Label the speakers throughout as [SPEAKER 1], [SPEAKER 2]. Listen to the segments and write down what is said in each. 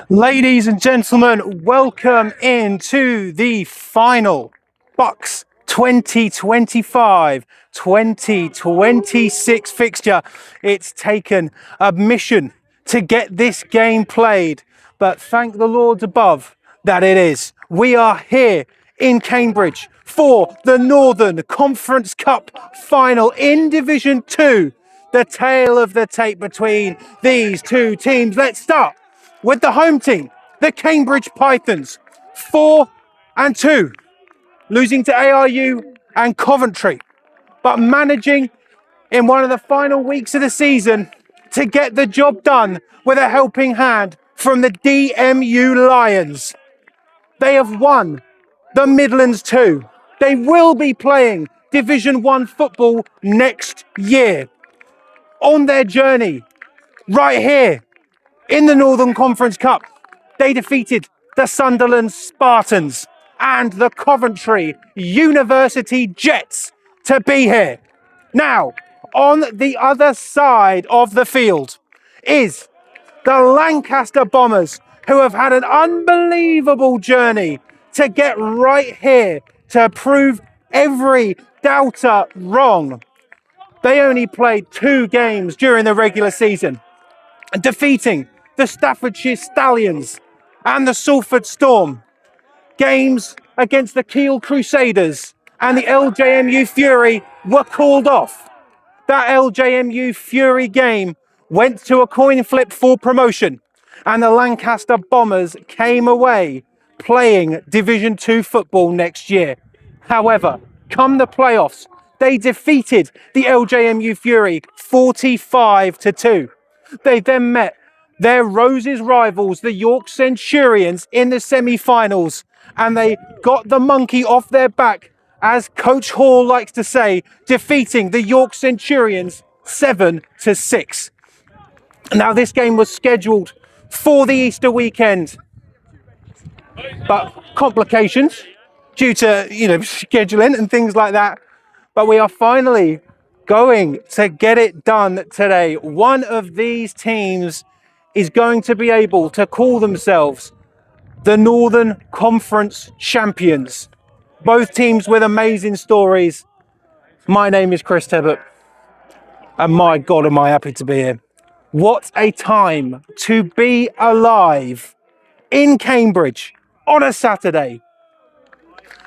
[SPEAKER 1] Ladies and gentlemen, welcome into the final Bucks 2025-2026 fixture. It's taken a mission to get this game played, but thank the Lord above that it is. We are here in Cambridge for the Northern Conference Cup final in Division 2. The tale of the tape between these two teams. Let's start with the home team, the Cambridge Pythons, 4-2, losing to ARU and Coventry, but managing in one of the final weeks of the season to get the job done with a helping hand from the DMU Lions. They have won the Midlands 2. They will be playing Division 1 football next year. On their journey, right here in the Northern Conference Cup, they defeated the Sunderland Spartans and the Coventry University Jets to be here. Now, on the other side of the field is the Lancaster Bombers, who have had an unbelievable journey to get right here to prove every doubter wrong. They only played 2 games during the regular season, defeating the Staffordshire Stallions and the Salford Storm. Games against the Kiel Crusaders and the LJMU Fury were called off. That LJMU Fury game went to a coin flip for promotion, and the Lancaster Bombers came away playing Division 2 football next year. However, come the playoffs, they defeated the LJMU Fury 45-2. They then met their Roses rivals, the York Centurions, in the semi-finals, and they got the monkey off their back, as Coach Hall likes to say, defeating the York Centurions 7-6. Now, this game was scheduled for the Easter weekend, but complications due to, scheduling and things like that. But we are finally going to get it done today. One of these teams is going to be able to call themselves the Northern Conference champions. Both teams with amazing stories. My name is Chris Tebbett, and my God, am I happy to be here. What a time to be alive in Cambridge on a Saturday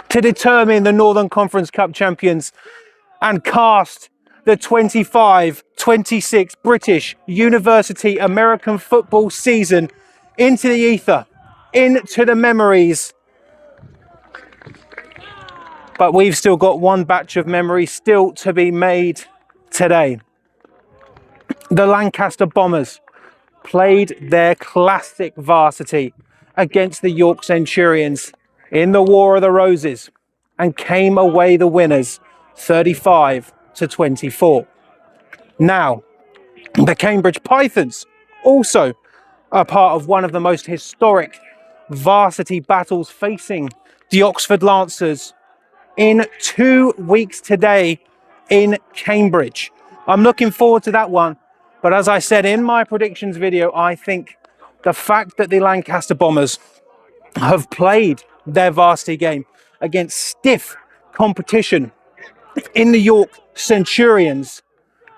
[SPEAKER 1] to determine the Northern Conference Cup champions and cast the 25-26 British University American football season into the ether, into the memories. But we've still got one batch of memories still to be made today. The Lancaster Bombers played their classic varsity against the York Centurions in the War of the Roses and came away the winners 35-24. Now, the Cambridge Pythons also are part of one of the most historic varsity battles facing the Oxford Lancers in 2 weeks today in Cambridge. I'm looking forward to that one. But as I said in my predictions video, I think the fact that the Lancaster Bombers have played their varsity game against stiff competition in the York Centurions,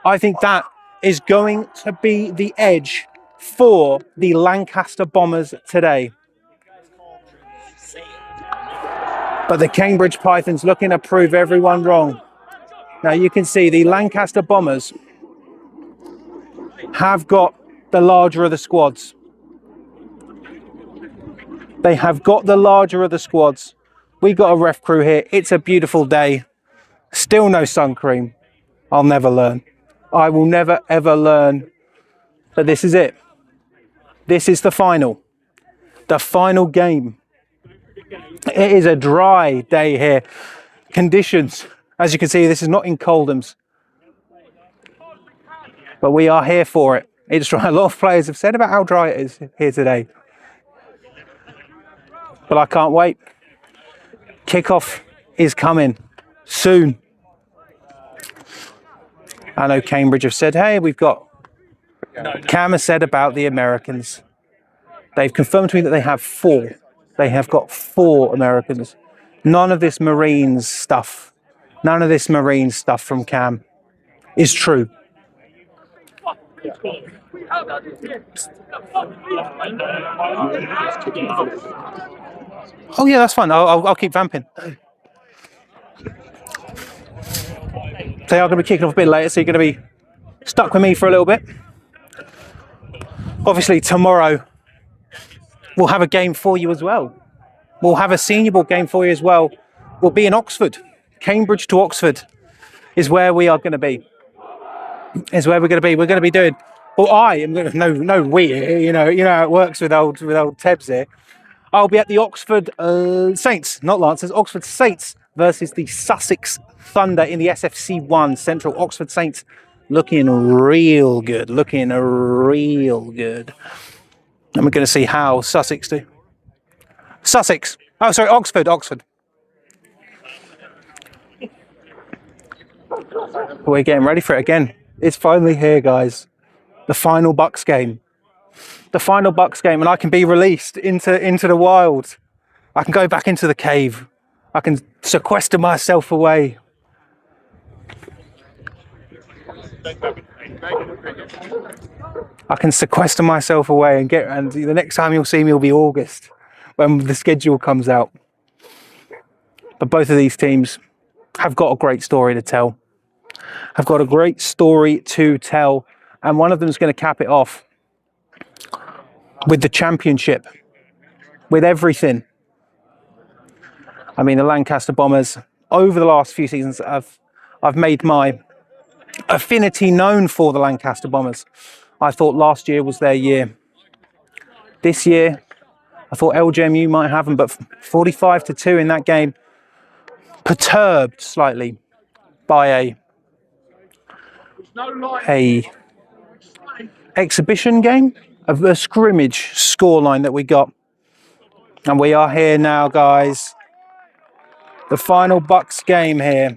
[SPEAKER 1] I think that is going to be the edge for the Lancaster Bombers today. But the Cambridge Pythons looking to prove everyone wrong. Now you can see the Lancaster Bombers have got the larger of the squads. They have got the larger of the squads. We got a ref crew here. It's a beautiful day. Still no sun cream. I'll never learn. I will never ever learn. But this is it. This is the final. The final game. It is a dry day here. Conditions, as you can see, this is not in Coldham's. But we are here for it. It's dry. A lot of players have said about how dry it is here today. But I can't wait. Kickoff is coming soon. I know Cambridge have said, hey, we've got... Cam has said about the Americans. They've confirmed to me that they have 4. They have got 4 Americans. None of this Marines stuff, none of this Marine stuff from Cam is true. Oh yeah, that's fine. I'll keep vamping. They are going to be kicking off a bit later, so you're going to be stuck with me for a little bit. Obviously, tomorrow we'll have a game for you as well. We'll have a senior ball game for you as well. We'll be in Oxford. Cambridge to Oxford is where we are going to be. Is where we're going to be. We're going to be doing. Well, I am going to. No, we. You know how it works with old Tebs here. I'll be at the Oxford Saints, not Lancers. Oxford Saints versus the Sussex Thunder in the SFC1. Central Oxford Saints looking real good. Looking real good. And we're going to see how Sussex do. Sussex. Oh, sorry, Oxford. We're getting ready for it again. It's finally here, guys. The final Bucks game. The final Bucks game, and I can be released into the wild. I can go back into the cave. I can sequester myself away. I can sequester myself away and the next time you'll see me will be August when the schedule comes out. But both of these teams have got a great story to tell. Have got a great story to tell, and one of them is going to cap it off with the championship, with everything. I mean, the Lancaster Bombers, over the last few seasons, I've made my affinity known for the Lancaster Bombers. I thought last year was their year. This year, I thought LJMU might have them, but 45-2 in that game, perturbed slightly by a exhibition game, a scrimmage scoreline that we got. And we are here now, guys. The final Bucks game here.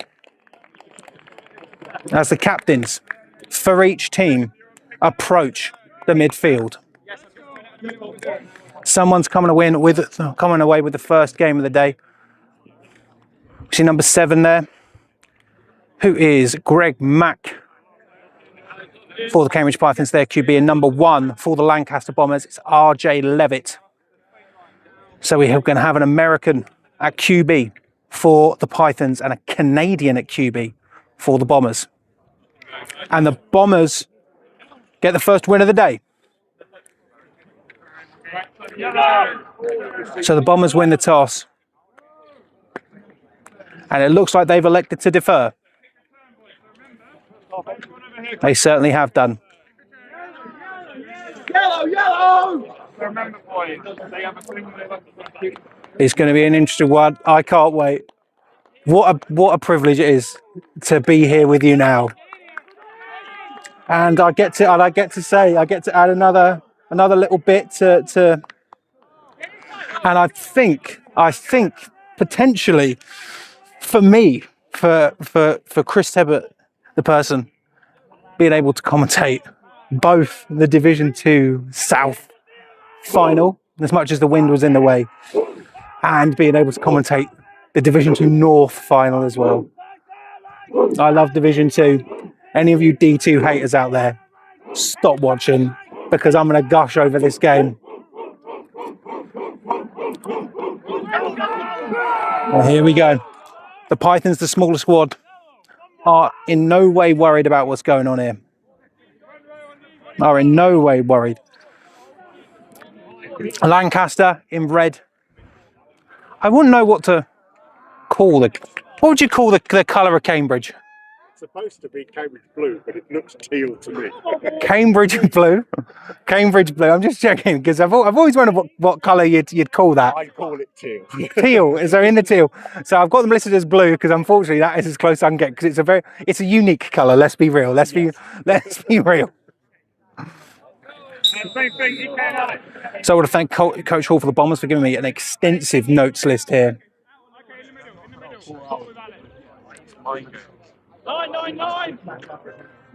[SPEAKER 1] As the captains for each team approach the midfield. Someone's coming away with the first game of the day. See number 7 there, who is Greg Mack for the Cambridge Pythons, their QB, and number 1 for the Lancaster Bombers, it's RJ Levitt. So we are going to have an American at QB for the Pythons and a Canadian at QB for the Bombers. And the Bombers get the first win of the day. So the Bombers win the toss. And it looks like they've elected to defer. They certainly have done. Yellow! It's going to be an interesting one. I can't wait. What a privilege it is to be here with you now. And I get to add another little bit to and I think potentially for me, for Chris Tebbett, the person, being able to commentate both the Division 2 South final, as much as the wind was in the way, and being able to commentate the Division 2 North final as well. I love Division 2. Any of you D2 haters out there, stop watching, because I'm going to gush over this game. Well, here we go. The Pythons, the smaller squad, are in no way worried about what's going on here. Are in no way worried. Lancaster in red. I wouldn't know what to call it. What would you call the colour of Cambridge?
[SPEAKER 2] It's supposed to be Cambridge blue, but it looks teal to me.
[SPEAKER 1] Cambridge blue? Cambridge blue. I'm just checking because I've always wondered what colour you'd call that.
[SPEAKER 2] I call it teal.
[SPEAKER 1] Teal. Is there in the teal? So I've got them listed as blue because unfortunately that is as close as I can get because it's a unique colour. Let's be real. Let's be real. So I want to thank Coach Hall for the Bombers for giving me an extensive notes list here.
[SPEAKER 2] 999.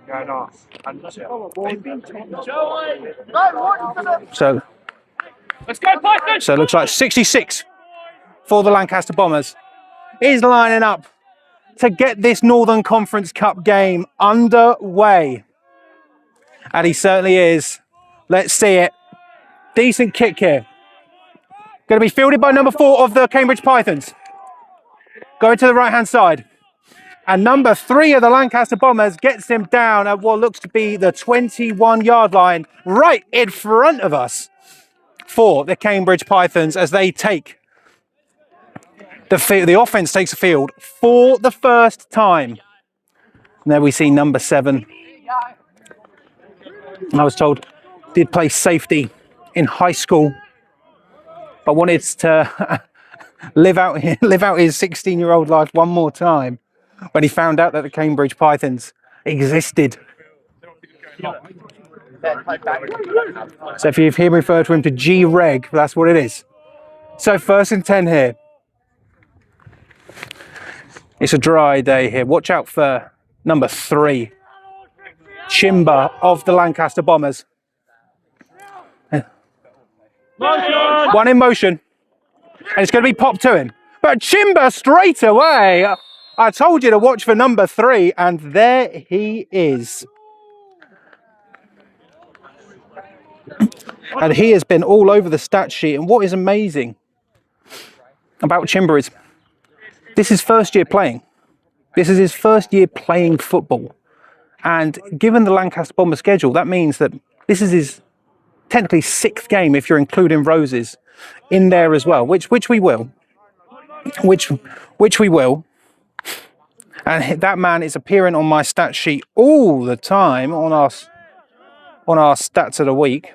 [SPEAKER 2] Going off.
[SPEAKER 1] So
[SPEAKER 3] Let's go, Python!
[SPEAKER 1] So it looks like 66 for the Lancaster Bombers is lining up to get this Northern Conference Cup game underway. And he certainly is. Let's see it. Decent kick here. Going to be fielded by number 4 of the Cambridge Pythons. Going to the right-hand side. And number 3 of the Lancaster Bombers gets him down at what looks to be the 21-yard line right in front of us for the Cambridge Pythons as they take the offense takes the field for the first time. And there we see number 7. I was told did play safety in high school, but wanted to live out his 16-year-old life one more time when he found out that the Cambridge Pythons existed. So if you've heard me refer to him to G-Reg, that's what it is. So 1st and 10 here. It's a dry day here. Watch out for number 3, Chimba of the Lancaster Bombers. One in motion. And it's going to be popped to him. But Chimba straight away. I told you to watch for number 3, and there he is. And he has been all over the stat sheet. And what is amazing about Chimba is this is first year playing. This is his first year playing football. And given the Lancaster Bomber schedule, that means that this is his technically 6th game if you're including Roses in there as well, which we will. Which we will. And that man is appearing on my stat sheet all the time on our stats of the week.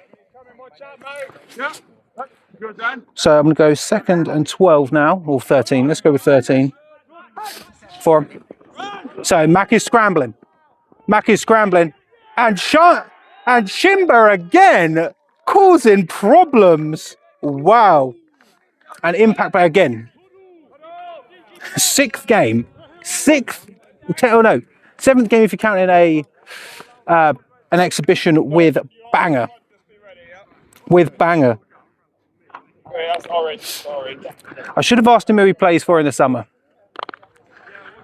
[SPEAKER 1] So I'm going to go 2nd and 12 now, or 13. Let's go with 13. For him. So Mack is scrambling. And Chimba again causing problems. Wow. And impact play again. 6th game. 7th game if you're counting an exhibition with banger. I should have asked him who he plays for in the summer.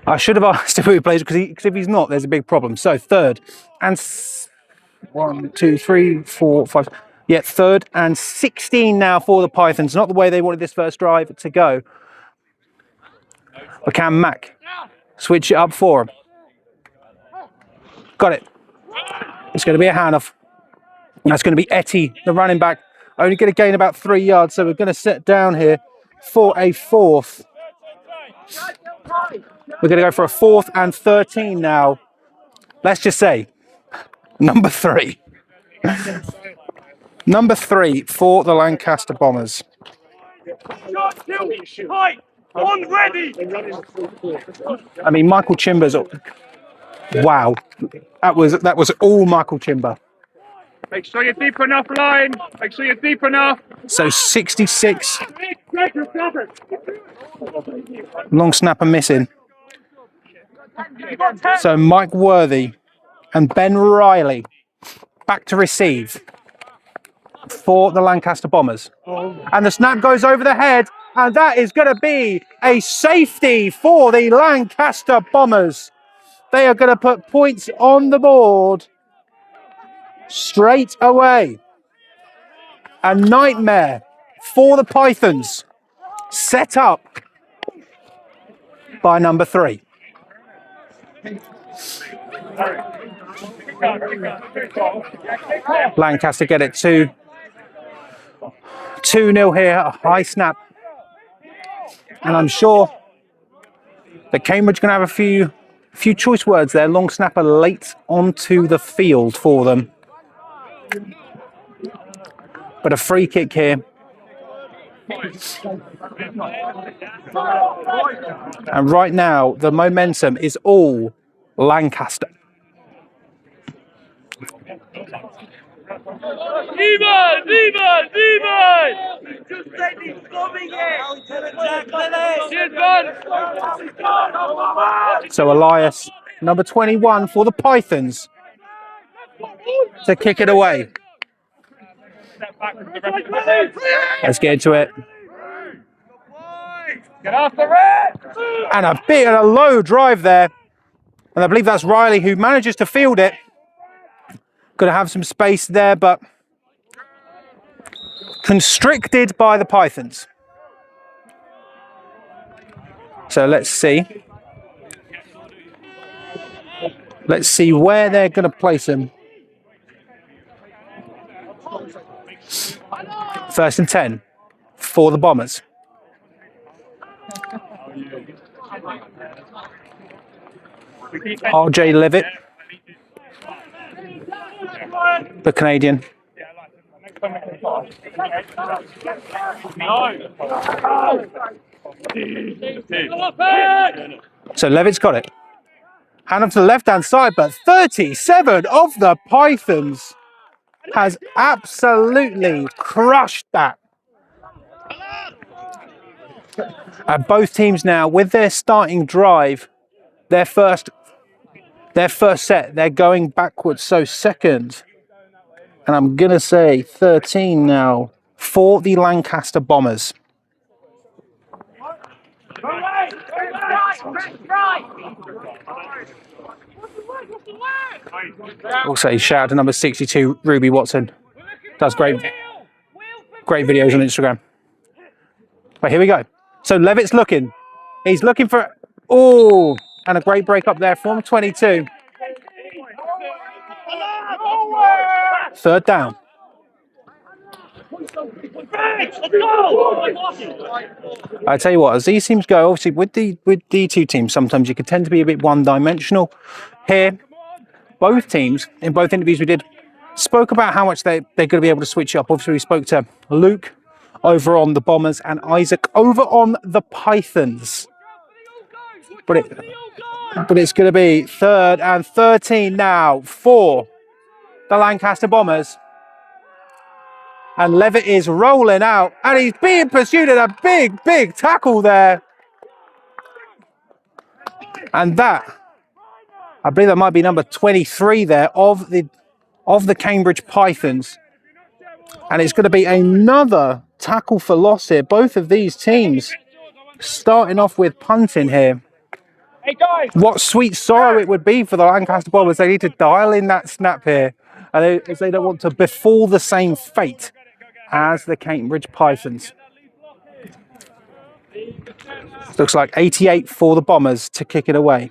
[SPEAKER 1] Because if he's not, there's a big problem. So 3rd and 1, 2, 3, 4, 5. Yeah, 3rd and 16 now for the Pythons. Not the way they wanted this first drive to go. But can Mack switch it up for him? Got it. It's going to be a handoff. That's going to be Etty, the running back. Only going to gain about 3 yards, so we're going to sit down here for a 4th. We're going to go for a 4th and 13 now. Let's just say, number 3. Number 3 for the Lancaster Bombers. I mean, Michael Chimba's. Wow, that was all Michael Chimba.
[SPEAKER 3] Make sure you're deep enough, line. Make sure you're deep enough.
[SPEAKER 1] So 66. Long snapper missing. So Mike Worthy and Ben Riley back to receive for the Lancaster Bombers. And the snap goes over the head, and that is going to be a safety for the Lancaster Bombers. They are going to put points on the board straight away. A nightmare for the Pythons, set up by number 3. Lancaster get it to 2-0 here, a high snap. And I'm sure that Cambridge going to have a few choice words there. Long snapper late onto the field for them. But a free kick here. And right now, the momentum is all Lancaster. So Elias, number 21 for the Pythons, to kick it away. Let's get into it.
[SPEAKER 3] Get off the red!
[SPEAKER 1] And a low drive there. And I believe that's Riley who manages to field it. Going to have some space there, but constricted by the Pythons. So let's see. Let's see where they're going to place him. 1st and 10 for the Bombers. RJ Levitt, the Canadian. So Levitt's got it. Hand up to the left-hand side, but 37 of the Pythons has absolutely crushed that. And both teams now, with their starting drive, their first set, they're going backwards. So second, and I'm going to say 13 now for the Lancaster Bombers. Also, shout out to number 62, Ruby Watson. Does great videos on Instagram. Right, here we go. So Levitt's looking. He's looking for, oh, and a great break up there from 22. 3rd down. I tell you what, as these teams go, obviously with the two teams, sometimes you can tend to be a bit one-dimensional. Here, both teams, in both interviews we did, spoke about how much they're going to be able to switch up. Obviously, we spoke to Luke over on the Bombers and Isaac over on the Pythons. But it's going to be 3rd and 13 now for the Lancaster Bombers. And Levitt is rolling out, and he's being pursued at a big tackle there. And that, I believe that might be number 23 there of the Cambridge Pythons. And it's going to be another tackle for loss here. Both of these teams starting off with punting here.
[SPEAKER 3] Hey guys!
[SPEAKER 1] What sweet sorrow it would be for the Lancaster Bombers. They need to dial in that snap here, and they don't want to befall the same fate as the Cambridge Pythons. Looks like 88 for the Bombers to kick it away.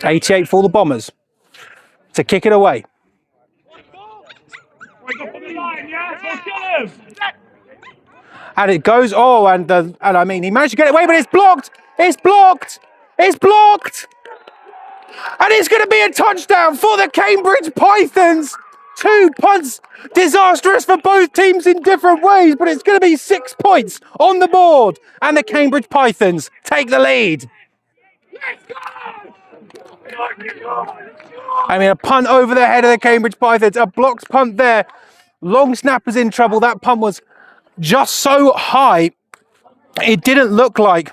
[SPEAKER 1] 88 for the Bombers to kick it away. And it goes, oh, and I mean, he managed to get it away, but it's blocked! It's blocked! It's blocked! And it's going to be a touchdown for the Cambridge Pythons! 2 punts, disastrous for both teams in different ways, but it's going to be 6 points on the board, and the Cambridge Pythons take the lead. I mean, a punt over the head of the Cambridge Pythons, a blocked punt there. Long snapper's in trouble. That punt was just so high, it didn't look like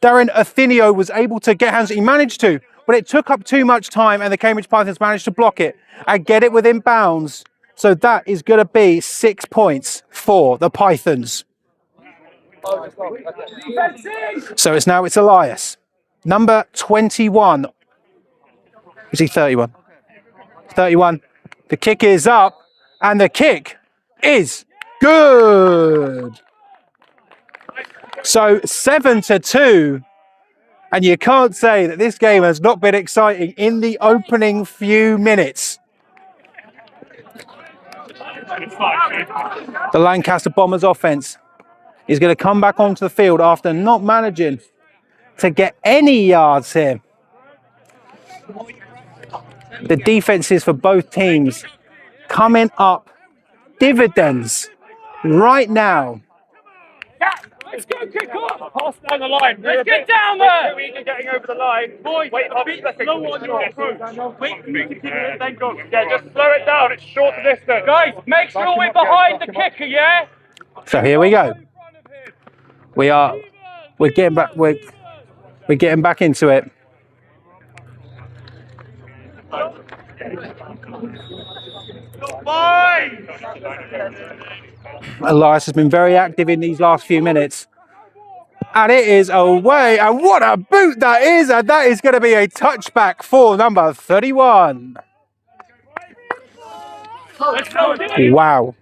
[SPEAKER 1] Darren Athenio was able to get hands. He managed to, but it took up too much time, and the Cambridge Pythons managed to block it and get it within bounds. So that is going to be 6 points for the Pythons. So it's Elias, number 21. Is he 31? 31. The kick is up, and the kick is good. So 7-2. And you can't say that this game has not been exciting in the opening few minutes. The Lancaster Bombers offense is going to come back onto the field after not managing to get any yards here. The defenses for both teams coming up dividends right now.
[SPEAKER 3] Let's go, kick off! Pass down the line. Let's get down there! We're getting over the line. Boys, wait a bit slow on your approach. Wait, then go. Yeah, just slow it down. It's short distance. Guys, make sure we're behind the kicker, yeah?
[SPEAKER 1] So here we go. We're getting back into it. Elias has been very active in these last few minutes. And it is away. And what a boot that is. And that is going to be a touchback for number 31. Wow.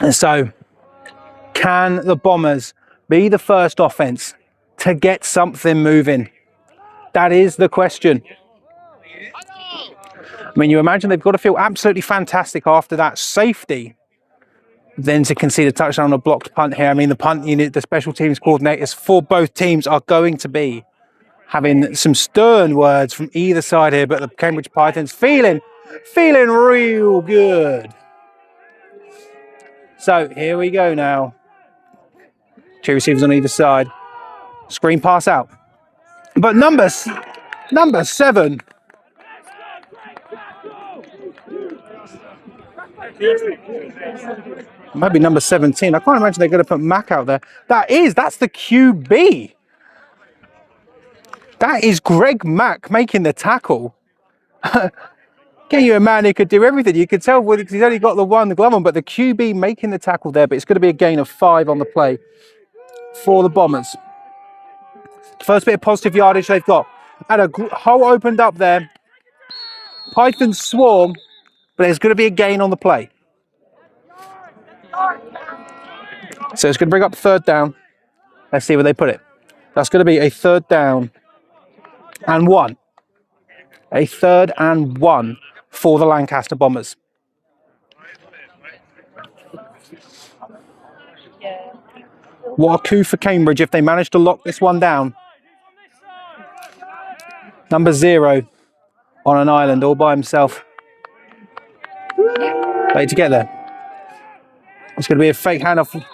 [SPEAKER 1] And so, can the Bombers be the first offense to get something moving? That is the question. I mean, you imagine they've got to feel absolutely fantastic after that safety. Then to concede a touchdown on a blocked punt here. I mean, the punt unit, the special teams coordinators for both teams are going to be having some stern words from either side here, but the Cambridge Pythons feeling real good. So here we go now. Two receivers on either side. Screen pass out. But number 7. Maybe number 17. I can't imagine they're going to put Mac out there. That's the QB. That is Greg Mack making the tackle. Getting you a man who could do everything. You could tell because he's only got the one glove on, but the QB making the tackle there. But it's going to be a gain of 5 on the play for the Bombers. First bit of positive yardage they've got. And a hole opened up there. Pythons swarm, but there's going to be a gain on the play. So it's going to bring up 3rd down. Let's see where they put it. That's going to be a 3rd down and 1. A 3rd and 1 for the Lancaster Bombers. What a coup for Cambridge if they manage to lock this one down. Number 0 on an island all by himself. Ready to get there. It's going to be a fake handoff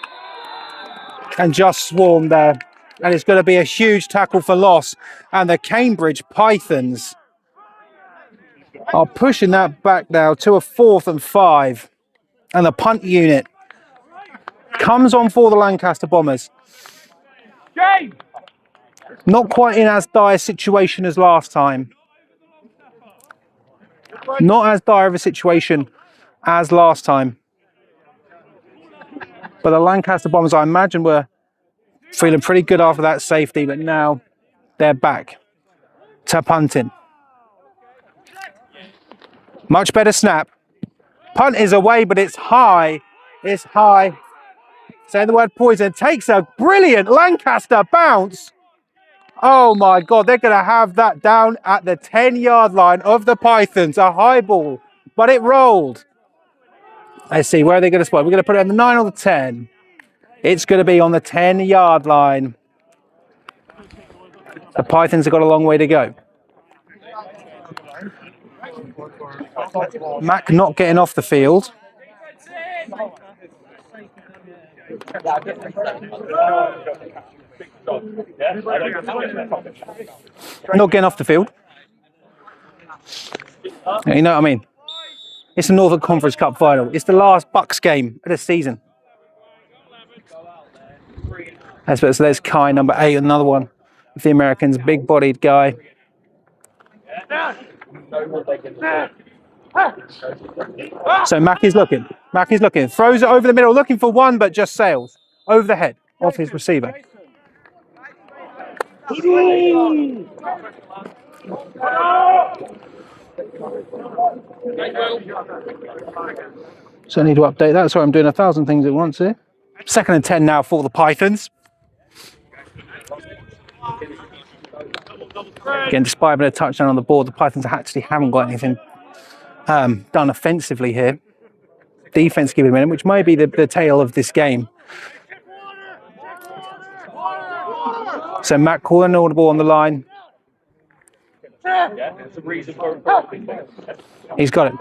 [SPEAKER 1] and just swarm there. And it's going to be a huge tackle for loss. And the Cambridge Pythons are pushing that back now to a 4th and 5. And the punt unit comes on for the Lancaster Bombers. Not quite in as dire a situation as last time. Not as dire of a situation as last time. But the Lancaster Bombers, I imagine, were feeling pretty good after that safety, but now they're back to punting. Much better snap. Punt is away, but it's high. It's high. Saying the word poison. Takes a brilliant Lancaster bounce. Oh my God, they're going to have that down at the 10-yard line of the Pythons. A high ball, but it rolled. Let's see, where are they going to spot? We're going to put it on the 9 or the 10. It's going to be on the 10-yard line. The Pythons have got a long way to go. Mac not getting off the field. Not getting off the field. You know what I mean? It's the Northern Conference Cup final. It's the last Bucks game of the season. So there's Kai, number 8, another one of the Americans, big-bodied guy. So Mack is looking. Throws it over the middle, looking for one, but just sails over the head of his receiver. So I need to update that. Sorry, I'm doing 1,000 things at once here. 2nd and 10 now for the Pythons. Again, despite having a touchdown on the board, the Pythons actually haven't got anything done offensively here. Defense giving a minute, which may be the tale of this game. So Matt calling an audible on the line. He's got it.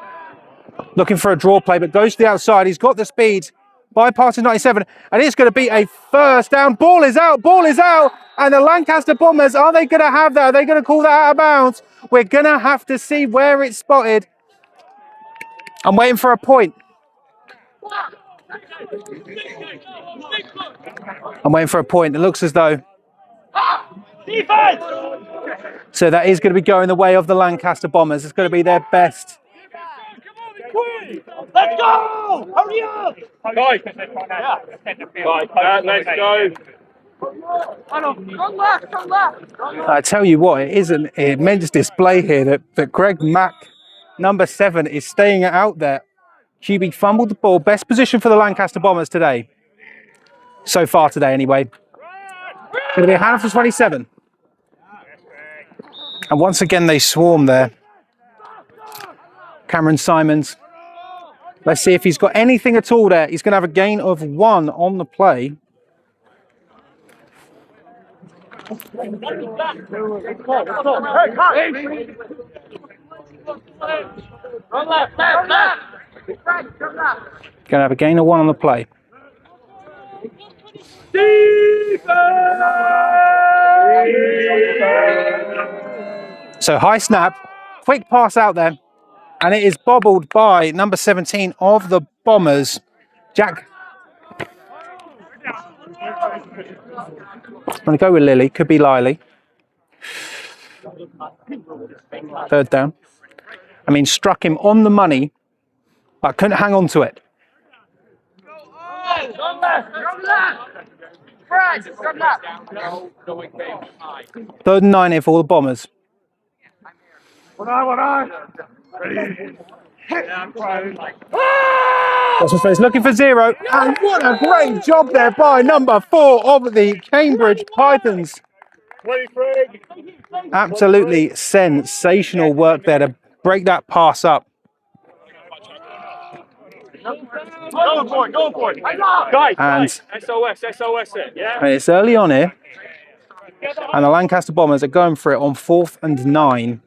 [SPEAKER 1] Looking for a draw play, but goes to the outside. He's got the speed. Bypassing 97, and it's going to be a 1st down. Ball is out. And the Lancaster Bombers, are they going to have that? Are they going to call that out of bounds? We're going to have to see where it's spotted. I'm waiting for a point. It looks as though So that is going to be going the way of the Lancaster Bombers. It's going to be their best.
[SPEAKER 3] Let's go! Hurry up! Guys, let's go.
[SPEAKER 1] I tell you what, it is an immense display here that Greg Mack, number 7, is staying out there. QB fumbled the ball. Best position for the Lancaster Bombers today. So far today, anyway. Going to be a hand for 27. And once again, they swarm there. Cameron Simons. Let's see if he's got anything at all there. He's going to have a gain of 1 on the play. Going to have a gain of 1 on the play. So high snap, quick pass out there, and it is bobbled by number 17 of the Bombers, Jack. I'm going to go with Lily, could be Lily. 3rd down. I mean, struck him on the money, but couldn't hang on to it. 3rd and 9 here for all the Bombers. He's looking for 0, and what a great job there by number 4 of the Cambridge Pythons. Absolutely sensational work there to break that pass up.
[SPEAKER 3] Go for it. Guys, SOS it, yeah?
[SPEAKER 1] And it's early on here, and the Lancaster Bombers are going for it on 4th and 9.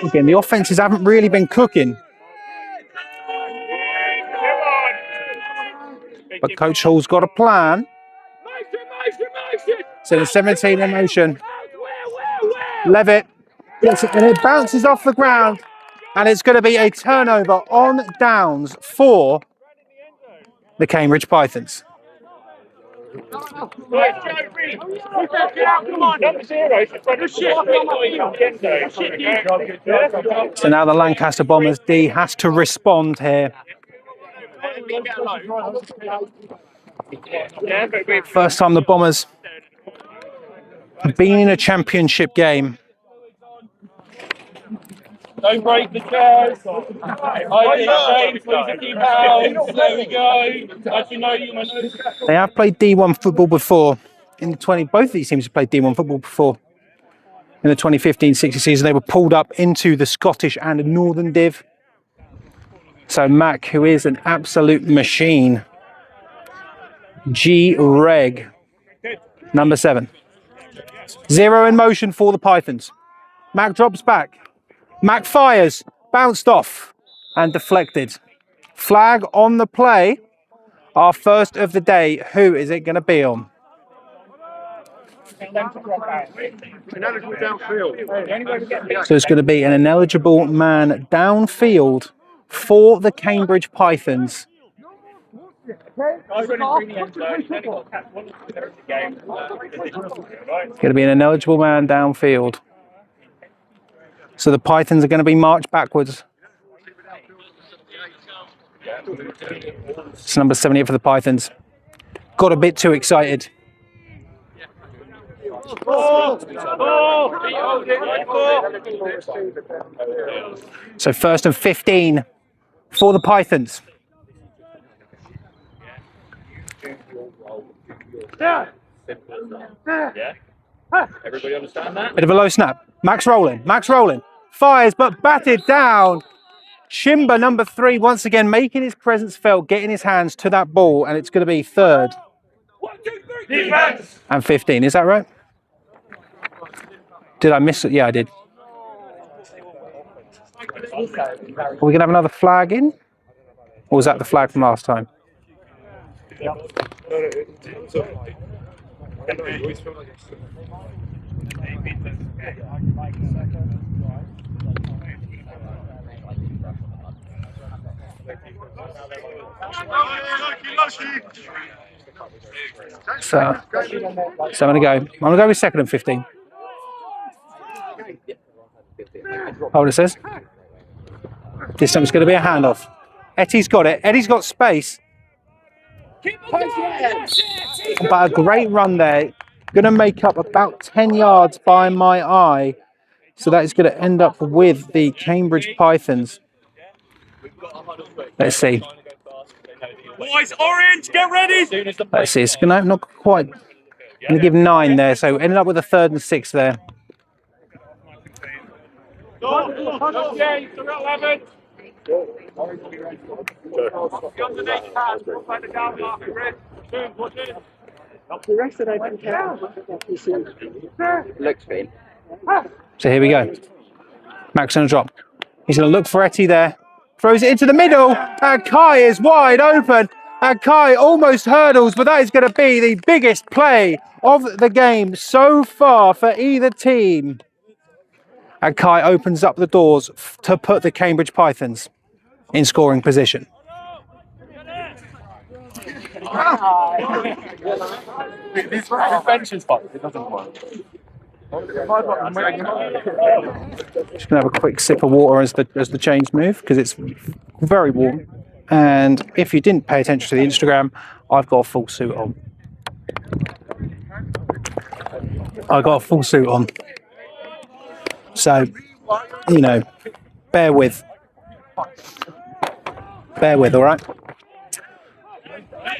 [SPEAKER 1] Again, the offenses haven't really been cooking. But Coach Hall's got a plan. So the 17 in motion. Levitt gets it, and it bounces off the ground. And it's going to be a turnover on downs for the Cambridge Pythons. So now the Lancaster Bombers D has to respond here. First time the Bombers have been in a championship game.
[SPEAKER 3] Don't break the chairs. I did please a few pounds. There we go. As you know, you must.
[SPEAKER 1] They have played D1 football before. Both of these teams have played D1 football before. In the 2015-16 season, they were pulled up into the Scottish and Northern Div. So Mac, who is an absolute machine. G-Reg, number 7. 0 in motion for the Pythons. Mac drops back. Mac fires, bounced off and deflected. Flag on the play. Our first of the day. Who is it going to be on? So it's going to be an ineligible man downfield for the Cambridge Pythons. It's going to be an ineligible man downfield. So the Pythons are going to be marched backwards. It's number 78 for the Pythons. Got a bit too excited. So 1st and 15 for the Pythons.
[SPEAKER 3] Yeah. Everybody understand that?
[SPEAKER 1] Bit of a low snap. Max rolling. Fires, but batted down. Chimba, number 3, once again making his presence felt, getting his hands to that ball, and it's going to be 3rd.
[SPEAKER 3] 1, 2, 3. Defense.
[SPEAKER 1] And 15. Is that right? Did I miss it? Yeah, I did. Are we going to have another flag in? Or was that the flag from last time? So I'm going to go with 2nd and 15. Hold it says. This time it's going to be a handoff. Etty's got it. Eddie's got space. But a great run there. Going to make up about 10 yards by my eye. So that is going to end up with the Cambridge Pythons. Let's see.
[SPEAKER 3] Boys, orange, get ready!
[SPEAKER 1] Let's see. It's going to not quite. Going to give 9 there. So ended up with a 3rd and 6 there. So here we go. Max on a drop. He's going to look for Etty there. Throws it into the middle. And Kai is wide open. And Kai almost hurdles, but that is going to be the biggest play of the game so far for either team. And Kai opens up the doors to put the Cambridge Pythons in scoring position.
[SPEAKER 3] This bench is fun. It doesn't work.
[SPEAKER 1] Just gonna have a quick sip of water as the chains move because it's very warm. And if you didn't pay attention to the Instagram, I've got a full suit on. So, you know, bear with, all right?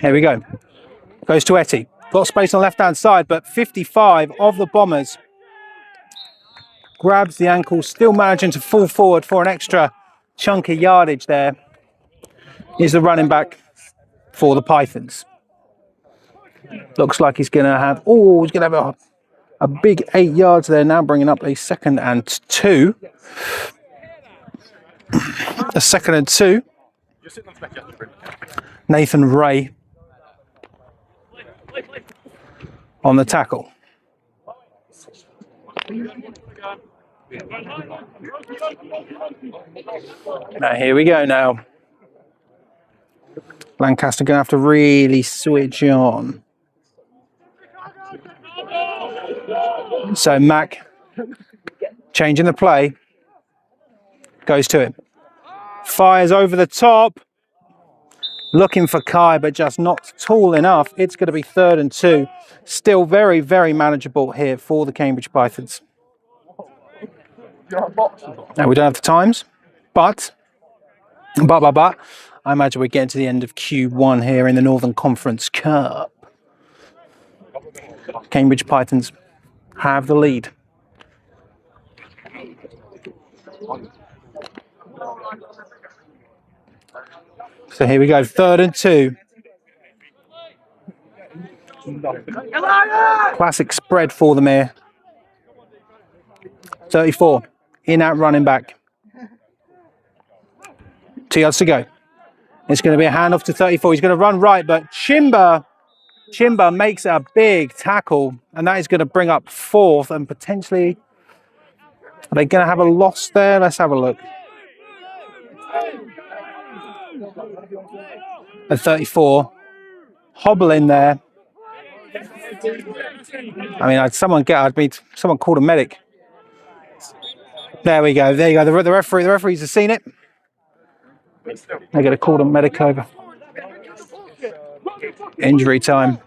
[SPEAKER 1] Here we go. Goes to Etty. Got space on the left-hand side, but 55 of the Bombers grabs the ankle, still managing to fall forward for an extra chunky yardage there. Is the running back for the Pythons. Looks like he's going to have, a big 8 yards there now, bringing up a 2nd and 2. A 2nd and 2. Nathan Ray on the tackle. Now here we go now. Lancaster going to have to really switch on. So Mac, changing the play, goes to it. Fires over the top. Looking for Kai, but just not tall enough. It's going to be 3rd and 2. Still very, very manageable here for the Cambridge Pythons. Now, we don't have the times, but I imagine we're getting to the end of Q1 here in the Northern Conference Cup. Cambridge Pythons have the lead. So here we go, 3rd and 2. Classic spread for them here. 34, in at running back. 2 yards to go. It's going to be a handoff to 34. He's going to run right, but Chimba makes a big tackle, and that is going to bring up 4th and potentially, are they going to have a loss there? Let's have a look. At 34, hobble in there. I mean, someone called a medic. There we go. There you go. The referees have seen it. They're going to call the medic over. Injury time.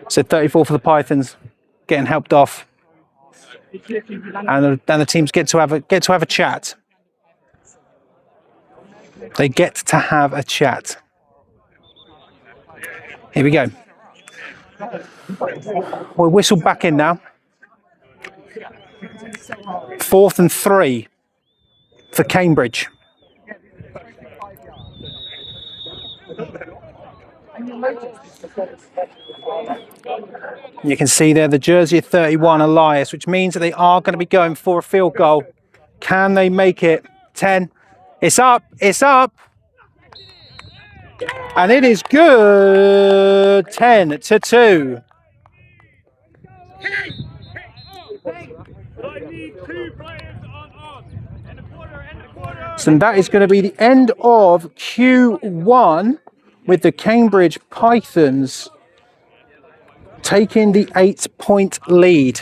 [SPEAKER 1] So 34 for the Pythons, getting helped off. And then the teams get to have a chat. They get to have a chat. Here we go. We'll whistle back in now. 4th and 3 for Cambridge. You can see there the jersey of 31, Elias, which means that they are going to be going for a field goal. Can they make it? 10. It's up. It's up. And it is good. 10-2. So that is going to be the end of Q1 with the Cambridge Pythons taking the 8-point lead.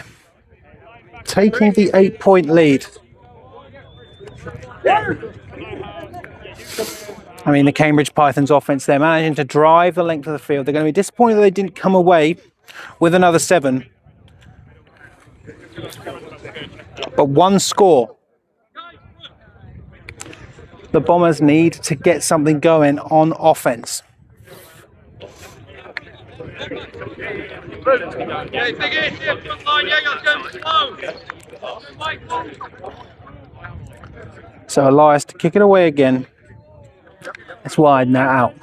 [SPEAKER 1] Taking the 8-point lead. I mean, the Cambridge Pythons offence, they're managing to drive the length of the field. They're going to be disappointed that they didn't come away with another 7. But 1 score. The Bombers need to get something going on offence. So Elias to kick it away again. Let's widen that out.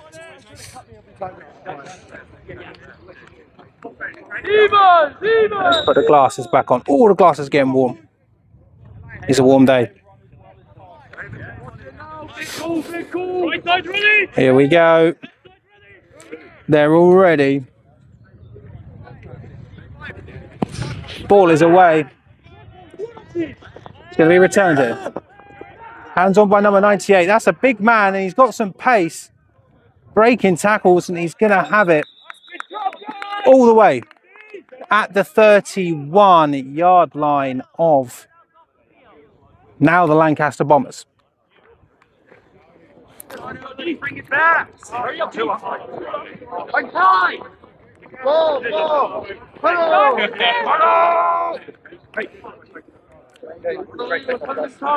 [SPEAKER 1] Let's put the glasses back on. Oh, the glasses getting warm. It's a warm day. Here we go. They're all ready. Ball is away. It's going to be returned here. Hands on by number 98. That's a big man and he's got some pace. Breaking tackles and he's going to have it all the way at the 31-yard line of now the Lancaster Bombers.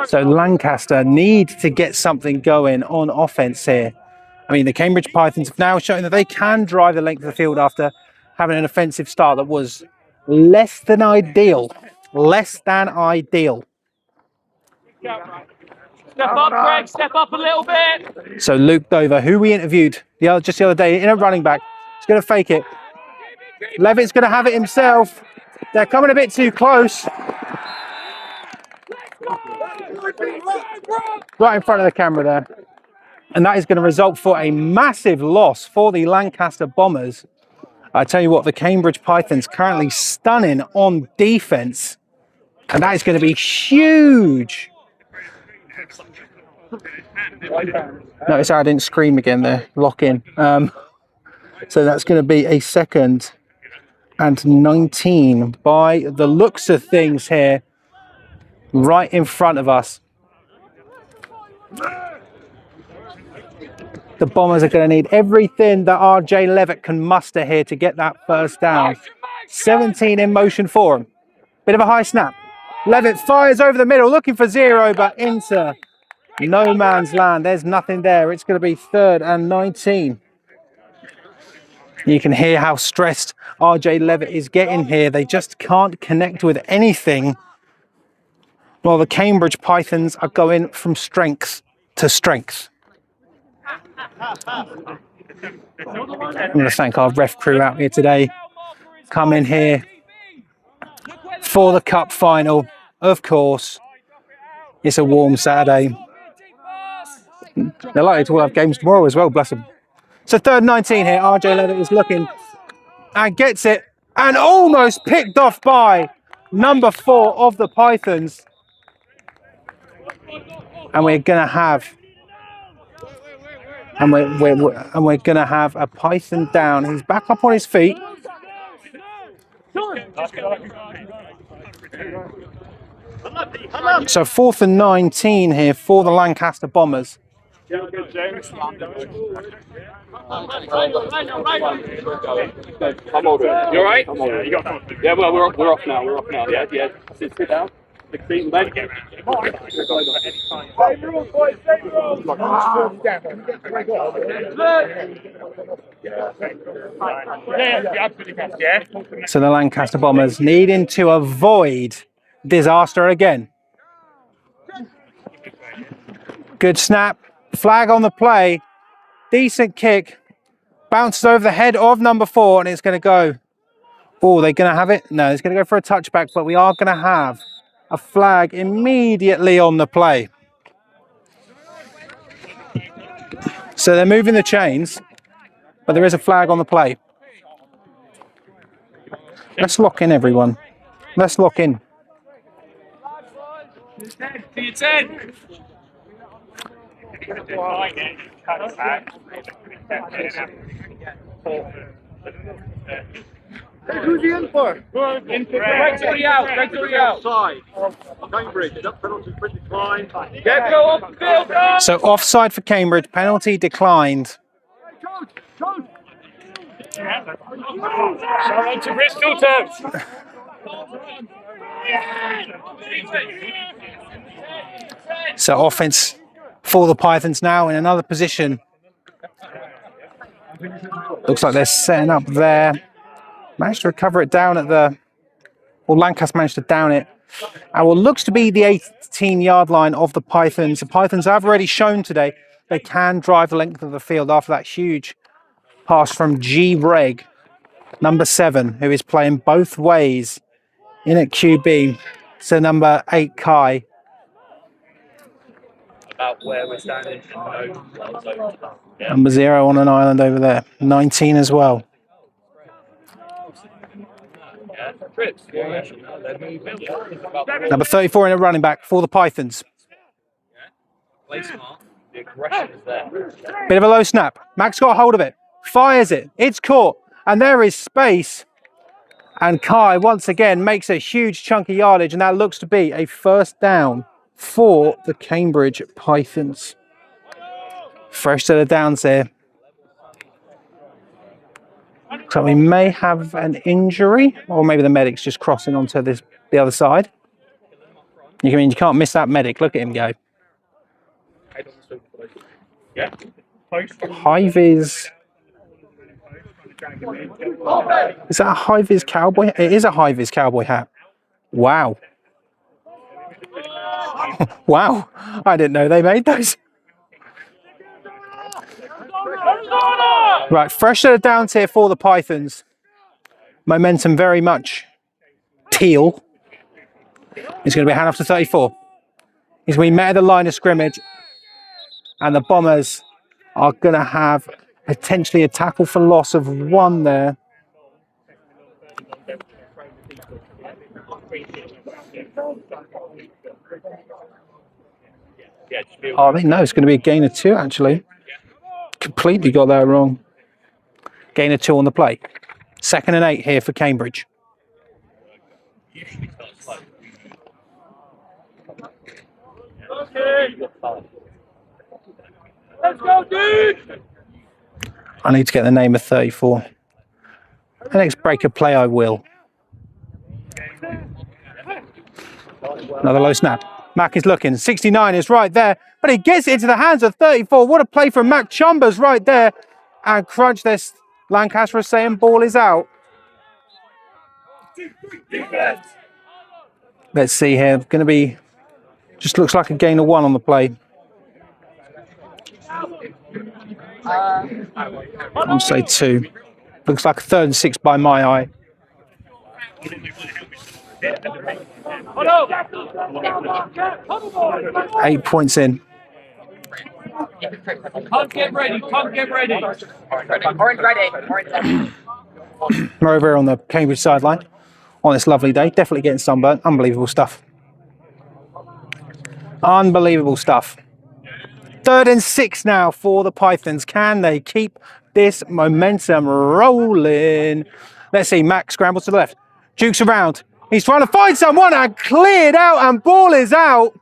[SPEAKER 1] So Lancaster need to get something going on offence here. I mean, the Cambridge Pythons have now shown that they can drive the length of the field after having an offensive start that was less than ideal. Less than ideal.
[SPEAKER 3] Step up, Greg, step up a little bit.
[SPEAKER 1] So Luke Dover, who we interviewed just the other day in a running back, is going to fake it. Levitt's going to have it himself. They're coming a bit too close. Right in front of the camera there. And that is going to result for a massive loss for the Lancaster Bombers. I tell you what, the Cambridge Pythons currently stunning on defence. And that is going to be huge. Notice how I didn't scream again there. Lock in. So that's going to be a 2nd and 19 by the looks of things here. Right in front of us. The Bombers are going to need everything that RJ Levitt can muster here to get that first down. 17 in motion for him. Bit of a high snap. Levitt fires over the middle, looking for 0, but into no man's land. There's nothing there. It's going to be 3rd and 19. You can hear how stressed RJ Levitt is getting here. They just can't connect with anything. While the Cambridge Pythons are going from strength to strength. I'm going to thank our ref crew out here today. Come in here for the cup final. Of course, it's a warm Saturday. They're likely to all have games tomorrow as well, bless them. So 3rd and 19 here. RJ Levitt is looking and gets it and almost picked off by number 4 of the Pythons. And we're going to have we're going to have a Python down. He's back up on his feet. So 4th and 19 here for the Lancaster Bombers.
[SPEAKER 3] You alright? Yeah, well, we're off now. Yeah. Sit down.
[SPEAKER 1] So the Lancaster Bombers needing to avoid disaster again. Good snap. Flag on the play. Decent kick. Bounces over the head of number 4 and it's going to go. Oh, they're going to have it? No, it's going to go for a touchback, but we are going to have a flag immediately on the play. So they're moving the chains, but there is a flag on the play. Let's lock in, everyone. Let's lock in.
[SPEAKER 3] To your 10.
[SPEAKER 2] Who's he in for?
[SPEAKER 3] Greg's already out. Greg's already out.
[SPEAKER 2] Offside. Cambridge, that penalty's been declined.
[SPEAKER 3] Get go off the field, guys.
[SPEAKER 1] So offside for Cambridge, penalty declined.
[SPEAKER 3] Sorry to Bristol terms.
[SPEAKER 1] So offense for the Pythons now in another position. Looks like they're setting up there. Managed to recover it down at the... Well, Lancaster managed to down it. And what looks to be the 18-yard line of the Pythons. The Pythons have already shown today they can drive the length of the field after that huge pass from G. Reg, number 7, who is playing both ways in at QB. So number 8, Kai.
[SPEAKER 3] About where we're standing.
[SPEAKER 1] Number 0 on an island over there. 19 as well. Number 34 in a running back for the Pythons.
[SPEAKER 3] The aggression is there.
[SPEAKER 1] Bit of a low snap. Max got a hold of it. Fires it. It's caught. And there is space. And Kai once again makes a huge chunk of yardage. And that looks to be a first down for the Cambridge Pythons. Fresh set of downs here. So we may have an injury, or maybe the medic's just crossing onto the other side. You can't miss that medic. Look at him go. High-vis. Is that a high-vis cowboy? It is a high-vis cowboy hat. Wow. Wow. I didn't know they made those. Right, fresh set of downs here for the Pythons. Momentum very much teal. He's going to be hand off to 34. He's going to be met at the line of scrimmage. And the Bombers are going to have potentially a tackle for loss of 1 there. Oh, I think no, it's going to be a gain of 2 actually. Completely got that wrong. Gain of 2 on the play. 2nd and 8 here for Cambridge.
[SPEAKER 3] Okay. Let's go, dude!
[SPEAKER 1] I need to get the name of 34. The next break of play I will. Another low snap. Mac is looking. 69 is right there. But he gets it into the hands of 34. What a play from Mac Chumbers right there. And crunch this. Lancaster is saying ball is out. Let's see here. Going to be... Just looks like a gain of 1 on the play. I'll say 2. Looks like a 3rd and 6 by my eye. 8 points in.
[SPEAKER 3] Can't get ready, can't get ready.
[SPEAKER 4] Orange ready.
[SPEAKER 1] We're over here on the Cambridge sideline on this lovely day. Definitely getting sunburnt. Unbelievable stuff. Unbelievable stuff. 3rd and 6 now for the Pythons. Can they keep this momentum rolling? Let's see. Max scrambles to the left. Jukes around. He's trying to find someone and cleared out and ball is out.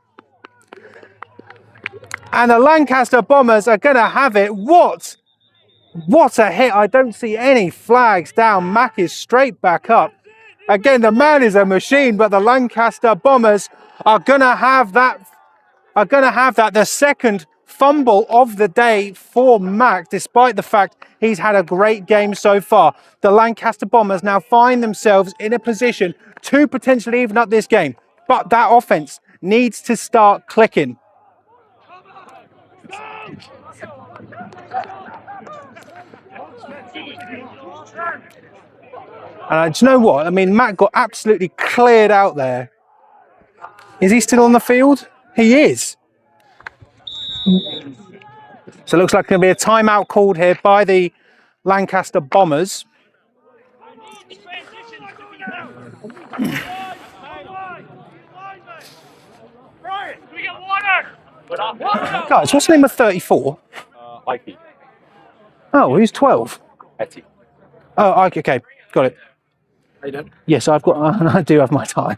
[SPEAKER 1] And the Lancaster Bombers are going to have it. What a hit. I don't see any flags down. Mack is straight back up. Again, the man is a machine, but the Lancaster Bombers are going to have that. The 2nd fumble of the day for Mac, despite the fact he's had a great game so far. The Lancaster Bombers now find themselves in a position to potentially even up this game. But that offense needs to start clicking. And do you know what? I mean, Matt got absolutely cleared out there. Is he still on the field? He is. So it looks like there'll be a timeout called here by the Lancaster Bombers. Guys, what's the name of 34?
[SPEAKER 2] Ike.
[SPEAKER 1] Oh, who's 12?
[SPEAKER 2] Etty.
[SPEAKER 1] Oh, Ike, okay, got it.
[SPEAKER 5] You don't?
[SPEAKER 1] Yes, I've got. I do have my time.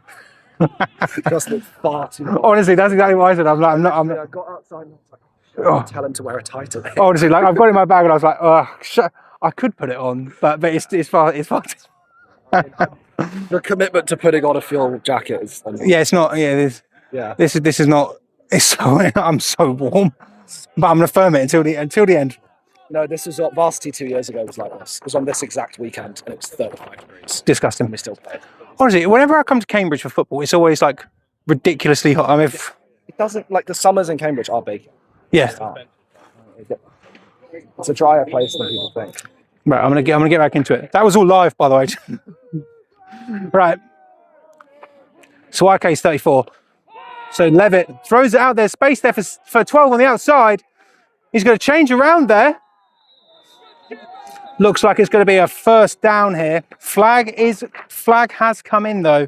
[SPEAKER 5] Just look far too long.
[SPEAKER 1] Honestly, that's exactly what I said. I'm not.
[SPEAKER 5] I got outside and I was like, tell him to wear a tighter.
[SPEAKER 1] Honestly, like I've got it in my bag, and I was like, oh, I could put it on, but it's far.
[SPEAKER 5] The commitment to putting on a fuel jacket is.
[SPEAKER 1] Yeah, it's not. Yeah,
[SPEAKER 5] Yeah.
[SPEAKER 1] this is not. It's so. I'm so warm, but I'm gonna firm it until the end.
[SPEAKER 5] No, this was what Varsity 2 years ago was like this. It was on this exact weekend and it was 35 degrees.
[SPEAKER 1] Disgusting.
[SPEAKER 5] And we still played.
[SPEAKER 1] Honestly, whenever I come to Cambridge for football, it's always like ridiculously hot. I mean,
[SPEAKER 5] It doesn't, like the summers in Cambridge are big.
[SPEAKER 1] yeah.
[SPEAKER 5] It's a drier place than people think.
[SPEAKER 1] Right, I'm gonna get back into it. That was all live, by the way. Right. So YK's 34. So Levitt throws it out there, space there for 12 on the outside. He's going to change around there. Looks like it's going to be a first down here. Flag has come in though.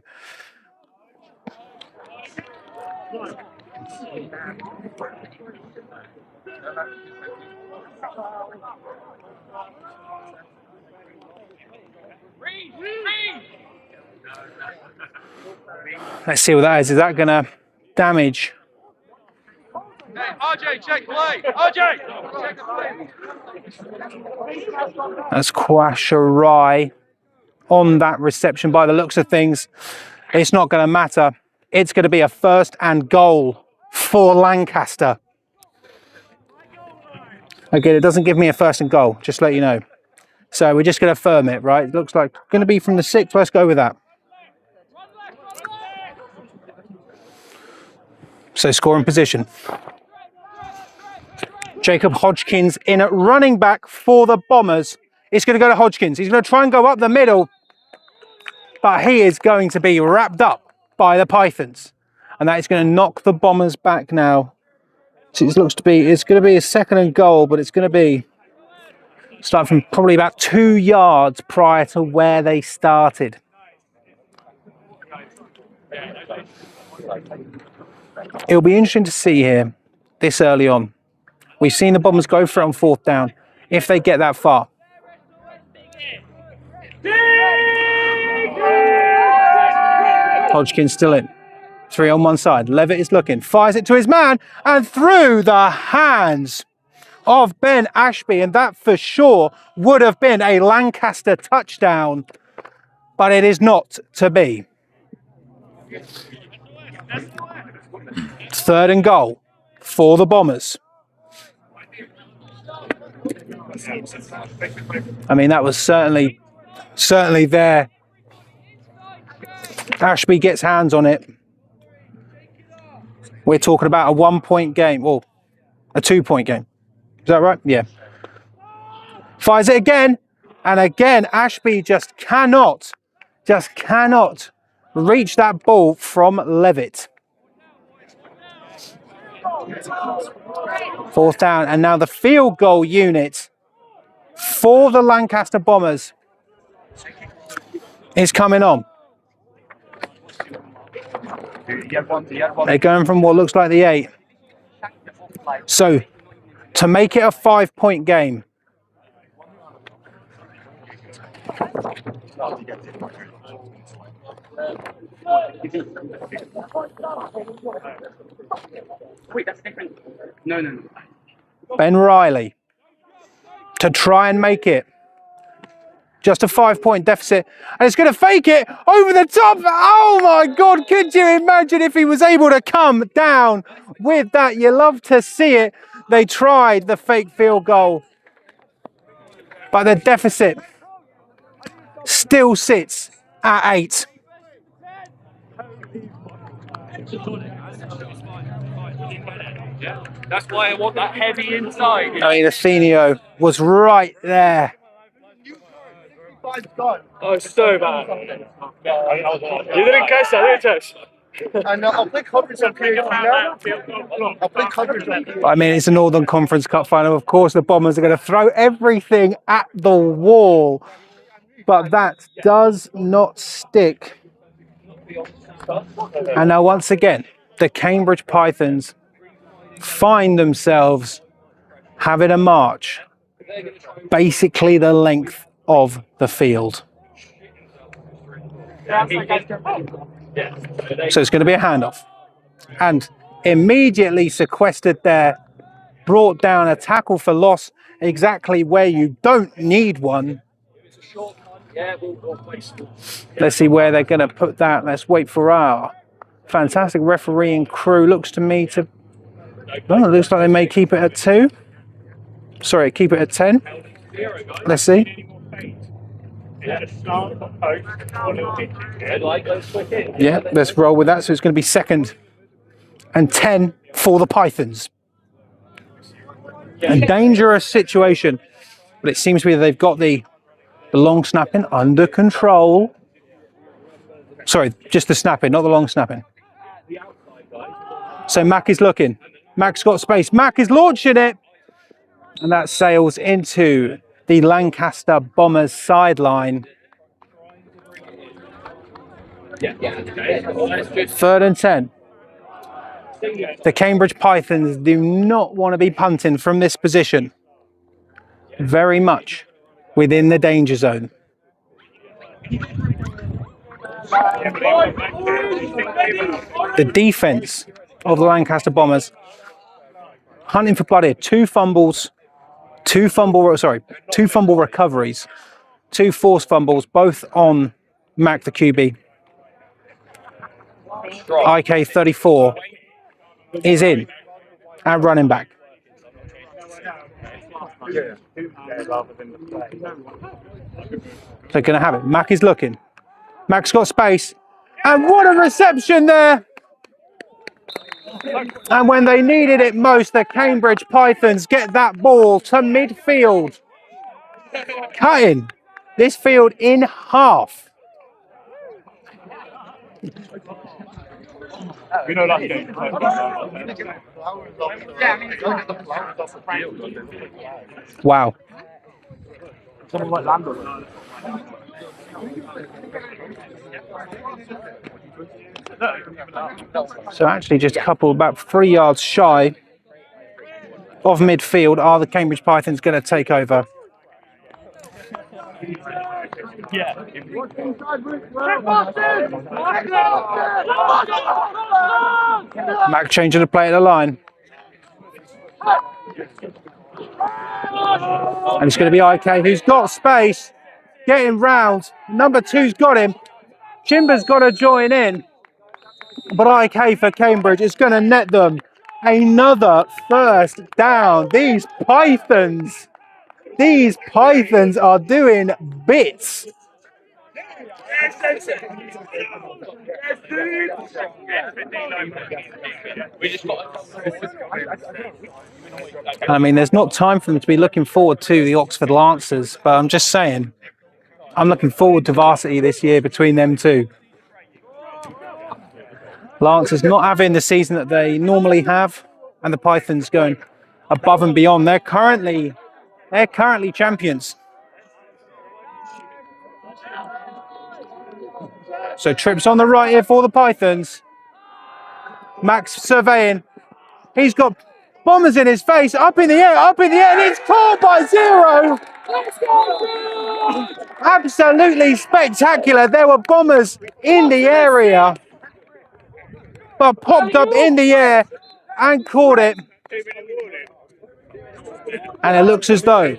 [SPEAKER 1] Let's see what that is. Is that going to damage?
[SPEAKER 3] Hey, RJ, check play. RJ, check the play.
[SPEAKER 1] That's Kwasharai on that reception by the looks of things. It's not going to matter. It's going to be a first and goal for Lancaster. Again, it doesn't give me a first and goal, just to let you know. So we're just going to firm it, right? It looks like going to be from the 6. Let's go with that. So scoring position. Jacob Hodgkins in at running back for the Bombers. It's going to go to Hodgkins. He's going to try and go up the middle, but he is going to be wrapped up by the Pythons. And that is going to knock the Bombers back now. So it looks to be, it's going to be a second and goal, but it's going to be starting from probably about 2 yards prior to where they started. It'll be interesting to see here this early on. We've seen the Bombers go for it on 4th down, if they get that far. Hodgkins still in. 3 on one side. Levitt is looking, fires it to his man, and through the hands of Ben Ashby, and that for sure would have been a Lancaster touchdown, but it is not to be. 3rd and goal for the Bombers. I mean, that was certainly there. Ashby gets hands on it. We're talking about a 1-point game, or a 2-point game. Is that right? Yeah. Fires it again, and again, Ashby just cannot reach that ball from Levitt. 4th down, and now the field goal unit for the Lancaster Bombers is coming on. They're going from what looks like the 8. So, to make it a 5-point game,
[SPEAKER 4] Wait, that's different. No.
[SPEAKER 1] Ben Riley to try and make it just a 5-point deficit, and it's going to fake it over the top. Oh my God, could you imagine if he was able to come down with that? You love to see it. They tried the fake field goal, but the deficit still sits at 8.
[SPEAKER 3] That's why I want that heavy inside.
[SPEAKER 1] I mean, Asenio was right there.
[SPEAKER 3] Oh, so bad. You didn't catch that, did you?
[SPEAKER 2] And I'll play coverage on PhD now. I'll play coverage on PhD.
[SPEAKER 1] I mean, it's a Northern Conference Cup final. Of course, the Bombers are going to throw everything at the wall, but that does not stick. And now, once again, the Cambridge Pythons find themselves having a march basically the length of the field. So it's going to be a handoff. And immediately sequestered there, brought down a tackle for loss exactly where you don't need one. Let's see where they're going to put that. Let's wait for our fantastic refereeing crew. Looks to me to... Oh, it looks like they may keep it at 2. Sorry, keep it at 10. Let's see. Yeah, let's roll with that. So it's going to be 2nd and 10 for the Pythons. A dangerous situation, but it seems to be that they've got the long snapping under control. Sorry, just the snapping, not the long snapping. So Mac is looking. Mac's got space. Mac is launching it. And that sails into the Lancaster Bombers sideline. 3rd and 10. The Cambridge Pythons do not want to be punting from this position. Very much within the danger zone. The defense of the Lancaster Bombers hunting for blood here. 2 fumbles, 2 fumble recoveries, 2 forced fumbles, both on Mac the QB. IK 34 is in at running back. They're going to have it. Mac is looking. Mac's got space. And what a reception there! And when they needed it most, the Cambridge Pythons get that ball to midfield. Cutting this field in half.
[SPEAKER 3] We know that game.
[SPEAKER 1] Wow. So actually just a couple, about 3 yards shy of midfield. Are the Cambridge Pythons going to take over? Mac changing the play at the line. And it's going to be IK who's got space, getting round. Number 2's got him. Chimber's got to join in. But IK for Cambridge is going to net them another 1st down. These Pythons are doing bits. I mean, there's not time for them to be looking forward to the Oxford Lancers, but I'm just saying, I'm looking forward to varsity this year between them two. Lancers not having the season that they normally have, and the Pythons going above and beyond. They're currently champions. So trips on the right here for the Pythons. Max surveying. He's got Bombers in his face, up in the air, and it's caught by 0. Absolutely spectacular. There were Bombers in the area, but popped up in the air and caught it. And it looks as though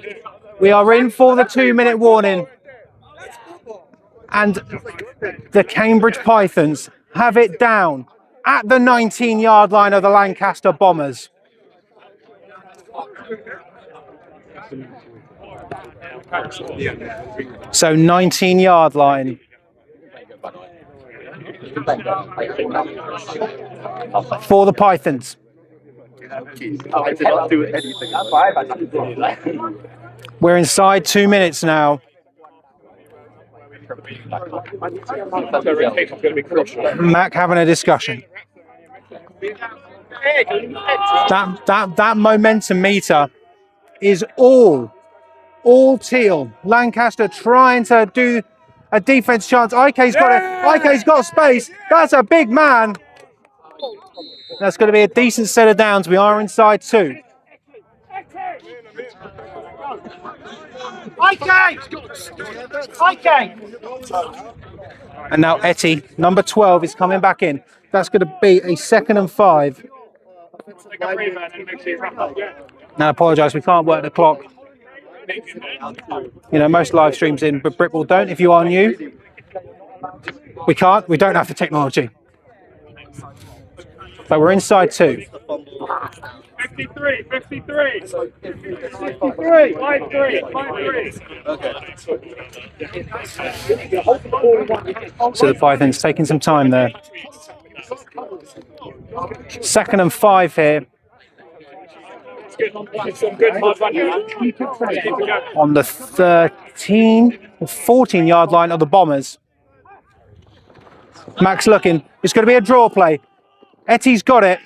[SPEAKER 1] we are in for the 2-minute warning. And the Cambridge Pythons have it down at the 19-yard line of the Lancaster Bombers. So 19-yard line. For the Pythons. We're inside 2 minutes now. Mac having a discussion. That momentum meter is all teal. Lancaster trying to do a defense chance. IK's got it. IK's got space. That's a big man. That's going to be a decent set of downs. We are inside 2. IK! And now Etty, number 12, is coming back in. That's going to be a 2nd and 5.
[SPEAKER 3] Take a breather and then make sure you wrap up. Yeah.
[SPEAKER 1] Now, I apologise, we can't work the clock. You know, most live streams in Britball don't. If you are new, we can't. We don't have the technology. But we're inside 2.
[SPEAKER 3] 53, 53. 53. 5-3, 5-3.
[SPEAKER 1] So the Pythons taking some time there. 2nd and 5 here.
[SPEAKER 3] Some good hard run here.
[SPEAKER 1] On the 14 yard line of the Bombers. Max looking. It's going to be a draw play. Etty's got it.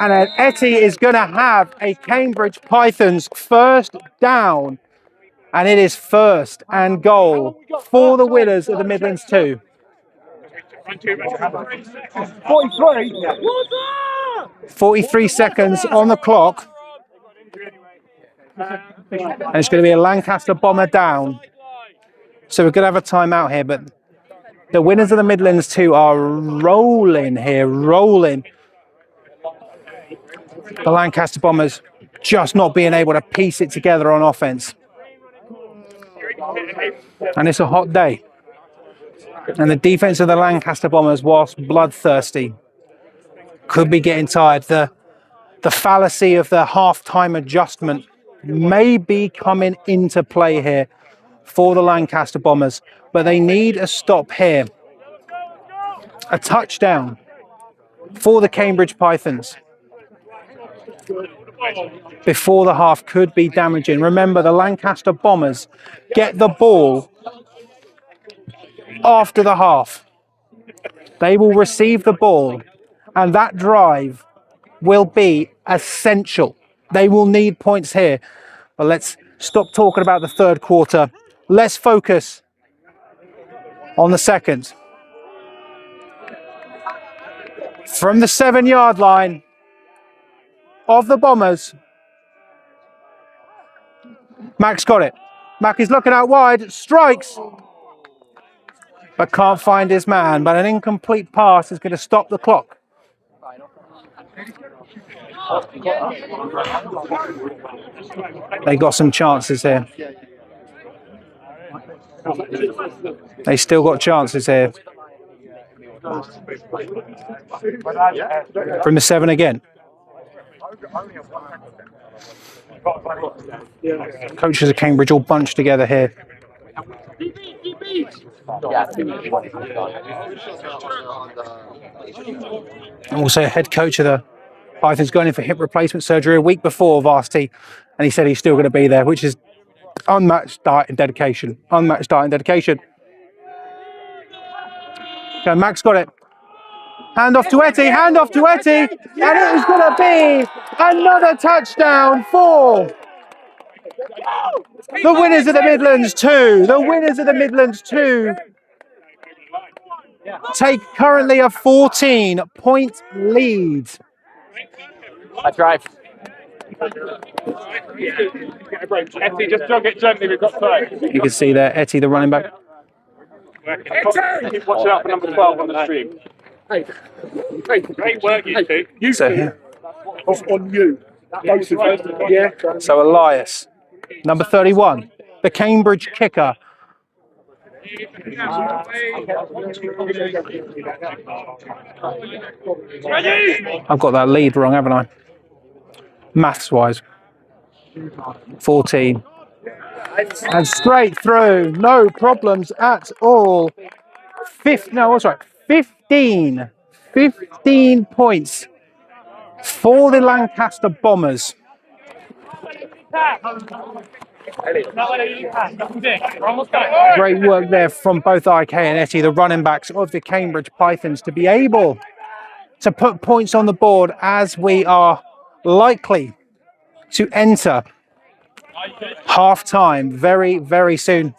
[SPEAKER 1] And then Etty is going to have a Cambridge Pythons first down. And it is 1st and goal for the winners of the Midlands 2. 43 seconds on the clock. And it's going to be a Lancaster Bomber down. So we're going to have a timeout here, but the winners of the Midlands 2 are rolling here, rolling. The Lancaster Bombers just not being able to piece it together on offense. And it's a hot day. And the defense of the Lancaster Bombers, whilst bloodthirsty, could be getting tired. The fallacy of the half-time adjustment may be coming into play here for the Lancaster Bombers, but they need a stop here. A touchdown for the Cambridge Pythons before the half could be damaging. Remember, the Lancaster Bombers get the ball after the half. They will receive the ball, and that drive will be essential. They will need points here. But let's stop talking about the 3rd quarter. Let's focus on the 2nd. From the 7-yard line of the Bombers, Max got it. Mac is looking out wide, strikes, but can't find his man. But an incomplete pass is going to stop the clock. They got some chances here. They still got chances here. From the 7 again. Coaches of Cambridge all bunched together here. And also head coach of the Pythons going in for hip replacement surgery a week before varsity, and he said he's still going to be there, which is unmatched diet and dedication. Unmatched diet and dedication. So Max got it. Hand off to Etty, hand off to Etty, and it is going to be another touchdown for the winners of the Midlands 2. The winners of the Midlands 2 take currently a 14-point lead.
[SPEAKER 3] I drive. Etty, just jog it gently. We've got time.
[SPEAKER 1] You can see there, Etty, the running back.
[SPEAKER 3] Keep watching out for number 12 on the stream. Great work, you two.
[SPEAKER 2] You
[SPEAKER 1] So,
[SPEAKER 2] two. On you. Both of them. Yeah.
[SPEAKER 1] So Elias, number 31, the Cambridge kicker. I've got that lead wrong, haven't I? Maths-wise. 14. And straight through, no problems at all. 15 points for the Lancaster Bombers. Great work there from both IK and Etty, the running backs of the Cambridge Pythons, to be able to put points on the board as we are likely to enter half-time very, very soon.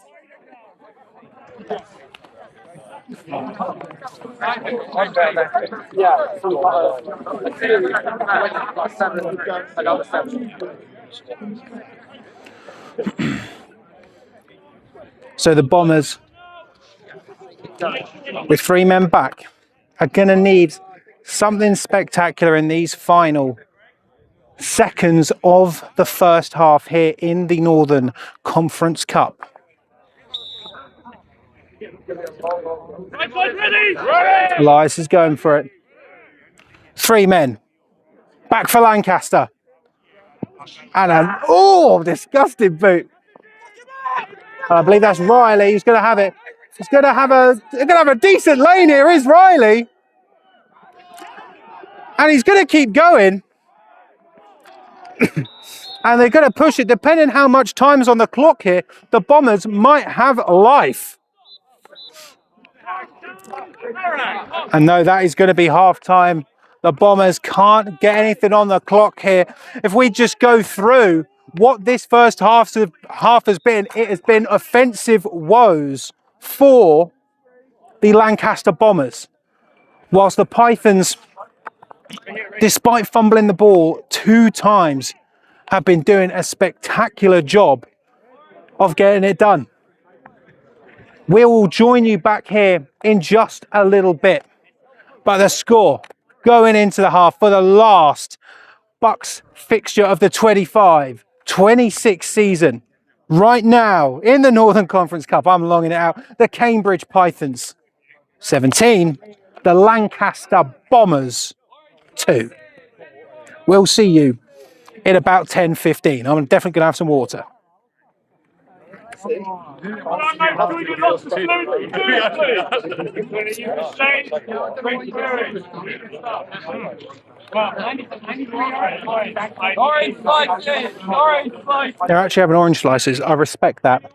[SPEAKER 1] So the Bombers with 3 men back, are going to need something spectacular in these final seconds of the first half here in the Northern Conference Cup. Elias is going for it. 3 men. Back for Lancaster. And disgusting boot. And I believe that's Riley who's going to have it. He's going to have a decent lane here, is Riley. And he's going to keep going. And they're going to push it. Depending how much time's on the clock here, the Bombers might have life. And no, that is going to be half-time. The Bombers can't get anything on the clock here. If we just go through what this first half has been, it has been offensive woes for the Lancaster Bombers. Whilst the Pythons, despite fumbling the ball 2 times, have been doing a spectacular job of getting it done. We will join you back here in just a little bit. But the score going into the half for the last Bucks fixture of the 25-26 season. Right now in the Northern Conference Cup, I'm longing it out. The Cambridge Pythons 17, the Lancaster Bombers 2. We'll see you in about 10:15. I'm definitely going to have some water. They're actually having orange slices. I respect that.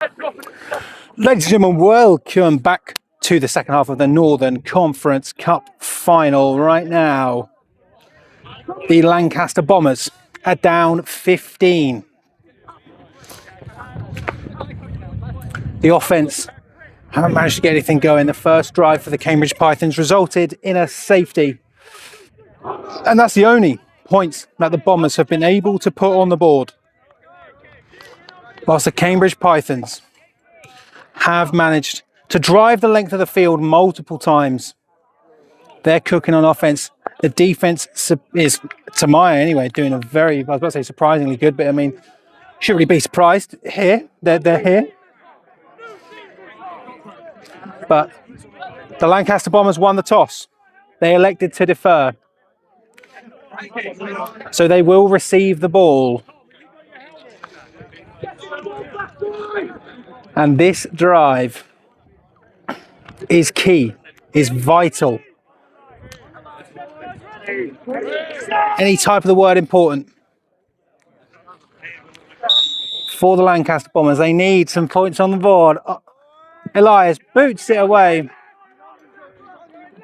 [SPEAKER 1] Ladies and gentlemen, welcome back to the second half of the Northern Conference Cup final. Right now, the Lancaster Bombers are down 15. The offence haven't managed to get anything going. The first drive for the Cambridge Pythons resulted in a safety. And that's the only points that the Bombers have been able to put on the board. Whilst the Cambridge Pythons have managed to drive the length of the field multiple times. They're cooking on offense. The defense is, to my eye anyway, doing a very, I was about to say surprisingly good, but I mean, shouldn't really be surprised here. They're here. But the Lancaster Bombers won the toss. They elected to defer. So they will receive the ball. And this drive is key, is vital. Any type of the word important. For the Lancaster Bombers, they need some points on the board. Elias boots it away.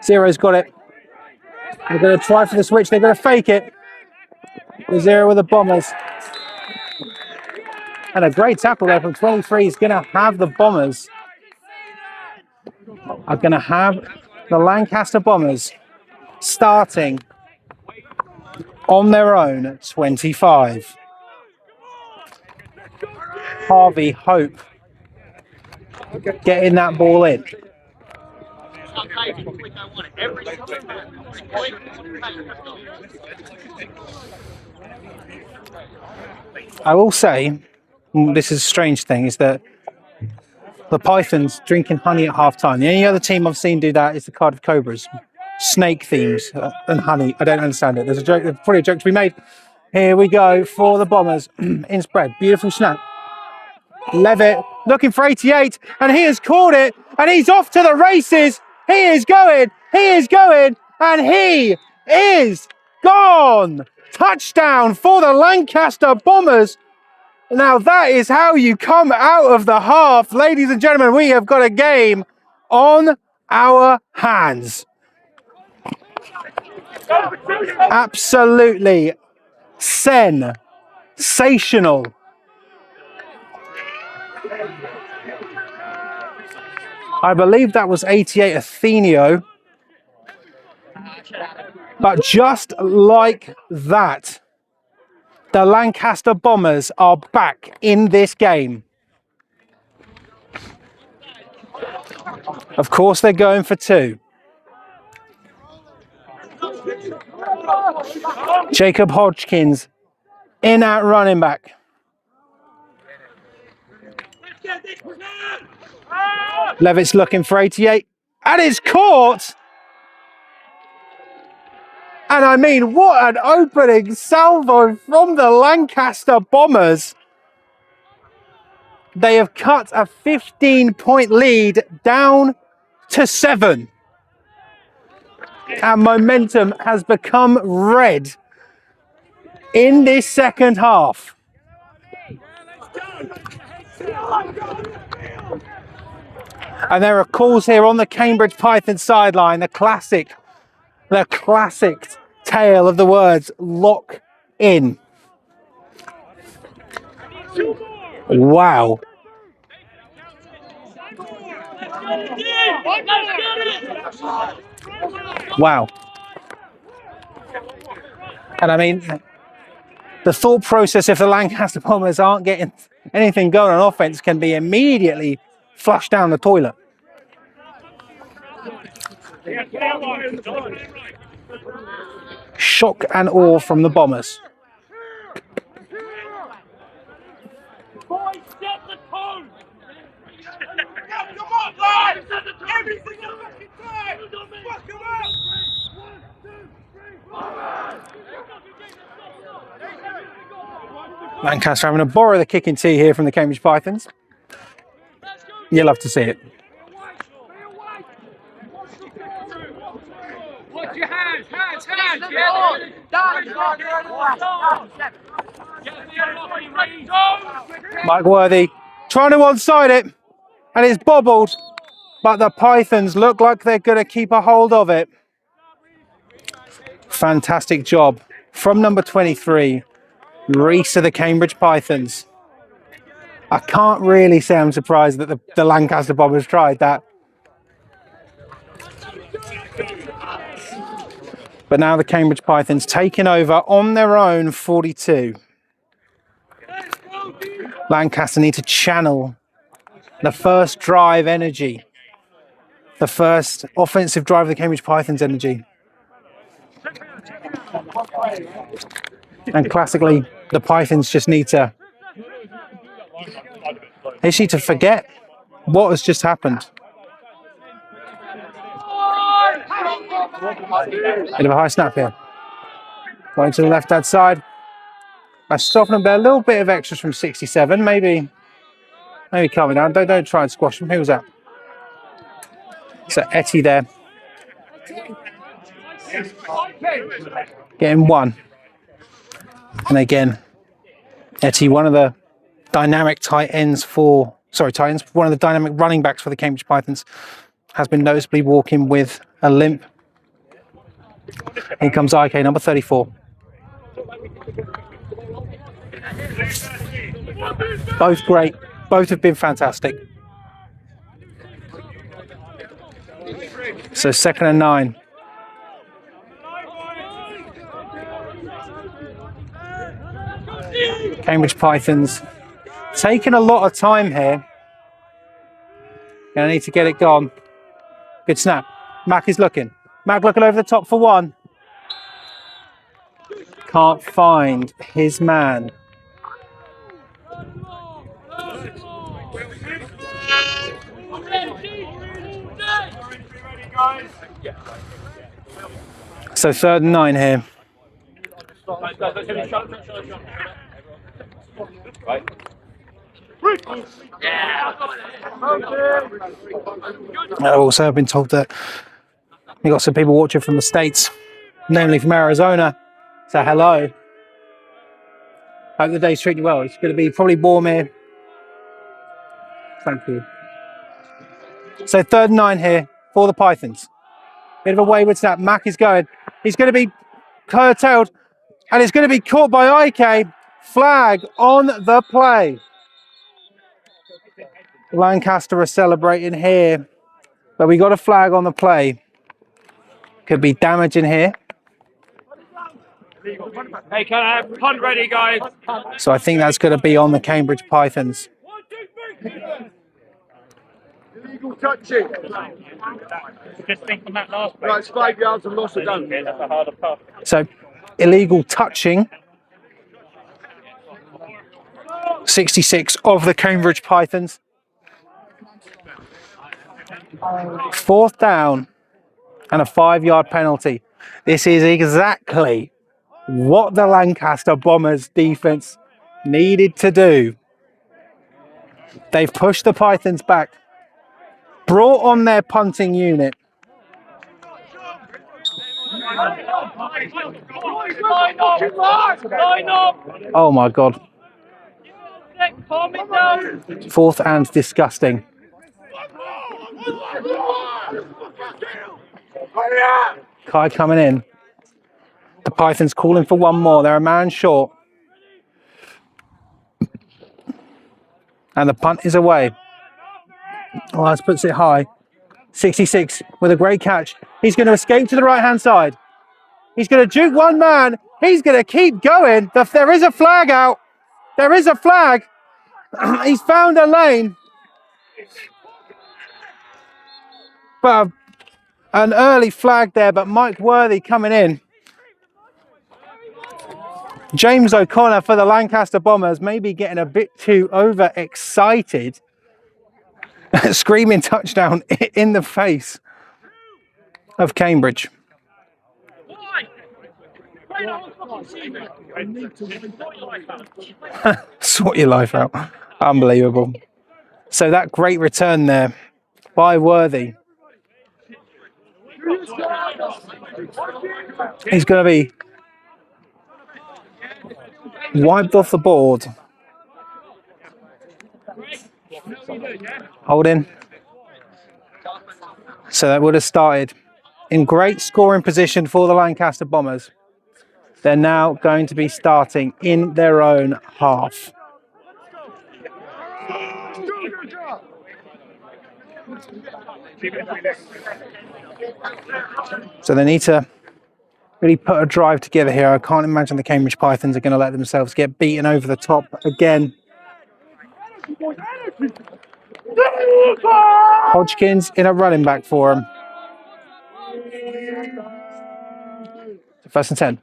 [SPEAKER 1] Zero's got it. They're going to try for the switch. They're going to fake it. The Zero with the Bombers. And a great tackle there from 23 is going to have the Bombers. Are going to have the Lancaster Bombers starting on their own 25. Harvey Hope getting that ball in. I will say, this is a strange thing, is that the Pythons drinking honey at half time. The only other team I've seen do that is the Cardiff Cobras. Snake themes and honey. I don't understand it. There's a joke, there's probably a joke to be made. Here we go for the Bombers in spread. Beautiful snap. Levitt looking for 88 and he has caught it and he's off to the races. He is going, and he is gone. Touchdown for the Lancaster Bombers. Now that is how you come out of the half. Ladies and gentlemen, we have got a game on our hands. Absolutely sensational. I believe that was 88 Athenio. But just like that, the Lancaster Bombers are back in this game. Of course, they're going for two. Jacob Hodgkins in at running back. Levitt's looking for 88 and it's caught. And I mean, what an opening salvo from the Lancaster Bombers. They have cut a 15-point lead down to 7. And momentum has become red in this second half. And there are calls here on the Cambridge Python sideline, the classic tale of the words lock in. Wow. Wow. And I mean, the thought process if the Lancaster Bombers aren't getting anything going on offense can be immediately flushed down the toilet. Shock and awe from the Bombers. Lancaster having to borrow the kicking tee here from the Cambridge Pythons. You'll love to see it.
[SPEAKER 3] Watch your hands,
[SPEAKER 1] Mike Worthy Trying to onside it, and it's bobbled, but the Pythons look like they're going to keep a hold of it. Fantastic job from number 23, Reese of the Cambridge Pythons. I can't really say I'm surprised that the Lancaster Bombers tried that. But now the Cambridge Pythons taking over on their own 42. Lancaster need to channel the first drive energy, the first offensive drive of the Cambridge Pythons energy. And classically, the Pythons just need to, they just need to forget what has just happened. Bit of a high snap here. Going to the left-hand side. I soften them there. A little bit of extras from 67. Maybe calm it down. Don't try and squash them. Who was that? So Etty there. Getting one. And again, Etty, one of the dynamic tight ends, one of the dynamic running backs for the Cambridge Pythons, has been noticeably walking with a limp. Here comes IK, number 34. Both great. Both have been fantastic. So 2nd and 9. Cambridge Pythons taking a lot of time here. Gonna need to get it gone. Good snap. Mack is looking. Mack looking over the top for one. Can't find his man. So 3rd and 9 here. I also have been told that we got some people watching from the States, namely from Arizona. So hello. Hope the day's treating you well. It's going to be probably warm here. Thank you. So 3rd and 9 here for the Pythons. Bit of a wayward snap. Mack is going. He's going to be curtailed, and it's going to be caught by IK. Flag on the play. Lancaster are celebrating here, but we got a flag on the play. Could be damage in here.
[SPEAKER 3] Hey, can I have punt ready, guys?
[SPEAKER 1] So I think that's going to be on the Cambridge Pythons.
[SPEAKER 2] Illegal touching.
[SPEAKER 3] Just think on that last
[SPEAKER 2] Right, it's 5 yards and loss of done.
[SPEAKER 3] That's a harder pass.
[SPEAKER 1] So illegal touching. 66 of the Cambridge Pythons. 4th down and a 5-yard penalty. This is exactly what the Lancaster Bombers defense needed to do. They've pushed the Pythons back, brought on their punting unit. Oh my God. 4th and disgusting. Kai coming in. The Pythons calling for one more. They're a man short. And the punt is away. Elias puts it high. 66 with a great catch. He's going to escape to the right-hand side. He's going to juke one man. He's going to keep going. There is a flag out. There is a flag. He's found a lane. But an early flag there, but Mike Worthy coming in. James O'Connor for the Lancaster Bombers maybe getting a bit too overexcited. Screaming touchdown in the face of Cambridge. Sort your life out. Unbelievable. So that great return there by Worthy. He's going to be wiped off the board. Holding. So that would have started in great scoring position for the Lancaster Bombers. They're now going to be starting in their own half. So they need to really put a drive together here. I can't imagine the Cambridge Pythons are going to let themselves get beaten over the top again. Hodgkins in a running back for him. First and 10.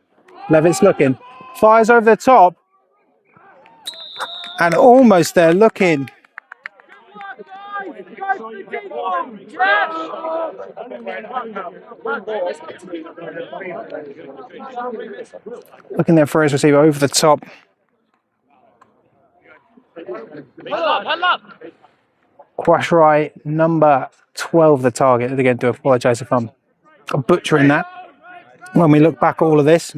[SPEAKER 1] Levitt's looking. Fires over the top. And almost there looking. Looking there for his receiver over the top. Quashrai number 12, the target. And again, do apologise if I'm butchering that. When we look back at all of this.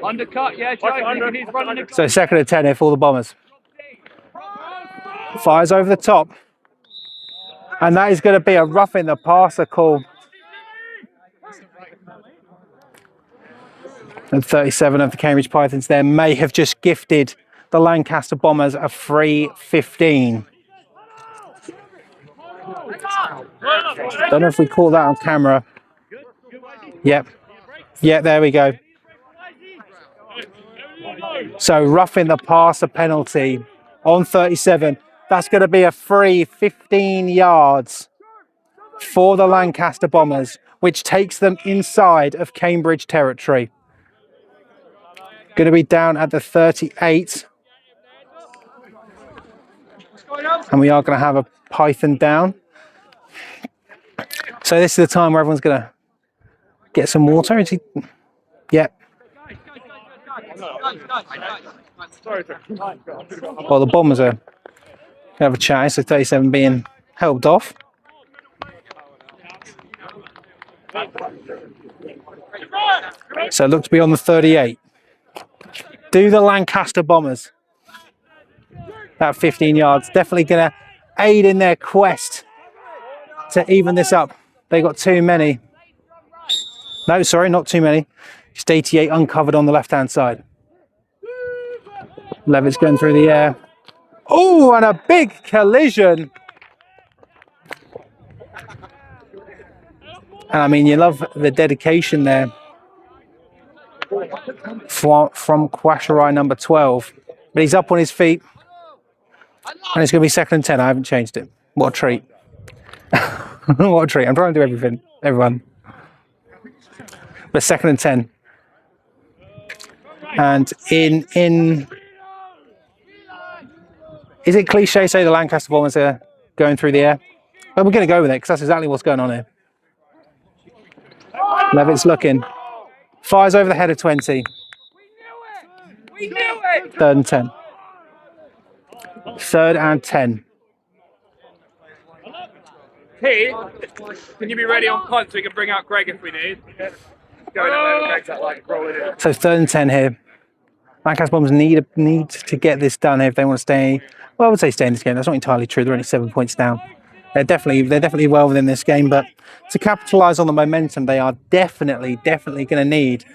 [SPEAKER 3] Undercut, yeah, Joe. He's running.
[SPEAKER 1] So 2nd and 10 here for the Bombers. Fires over the top. And that is going to be a roughing the passer call. And 37 of the Cambridge Pythons there may have just gifted the Lancaster Bombers a free 15. Don't know if we caught that on camera. Yep. Yeah, there we go. So roughing the passer penalty on 37. That's going to be a free 15 yards for the Lancaster Bombers, which takes them inside of Cambridge territory. Going to be down at the 38. And we are going to have a Python down. So this is the time where everyone's going to get some water. Is he? Yep. Well, the Bombers are going to have a chat. So 37 being helped off. So it looks to be on the 38. Do the Lancaster Bombers. That 15 yards. Definitely going to aid in their quest to even this up. They got too many. No, sorry, not too many. Just 88 uncovered on the left-hand side. Levitt's going through the air. Oh, and a big collision. And I mean, you love the dedication there from Quashrai number 12. But he's up on his feet. And it's going to be 2nd and 10. I haven't changed it. What a treat. What a treat. I'm trying to do everything, everyone. But 2nd and 10. And in is it cliche to say the Lancaster Bombers are going through the air? But we're going to go with it because that's exactly what's going on here. Levitt's looking. Fires over the head of 20.
[SPEAKER 3] We knew it!
[SPEAKER 1] 3rd and 10. 3rd and 10.
[SPEAKER 3] Here, can you be ready on punt so we can bring out Greg if we need?
[SPEAKER 1] So 3rd and 10 here. Lancaster Bombers need to get this done if they want to stay. Well, I would say stay in this game. That's not entirely true. They're only 7 points down. They're definitely well within this game, but to capitalise on the momentum, they are definitely going to need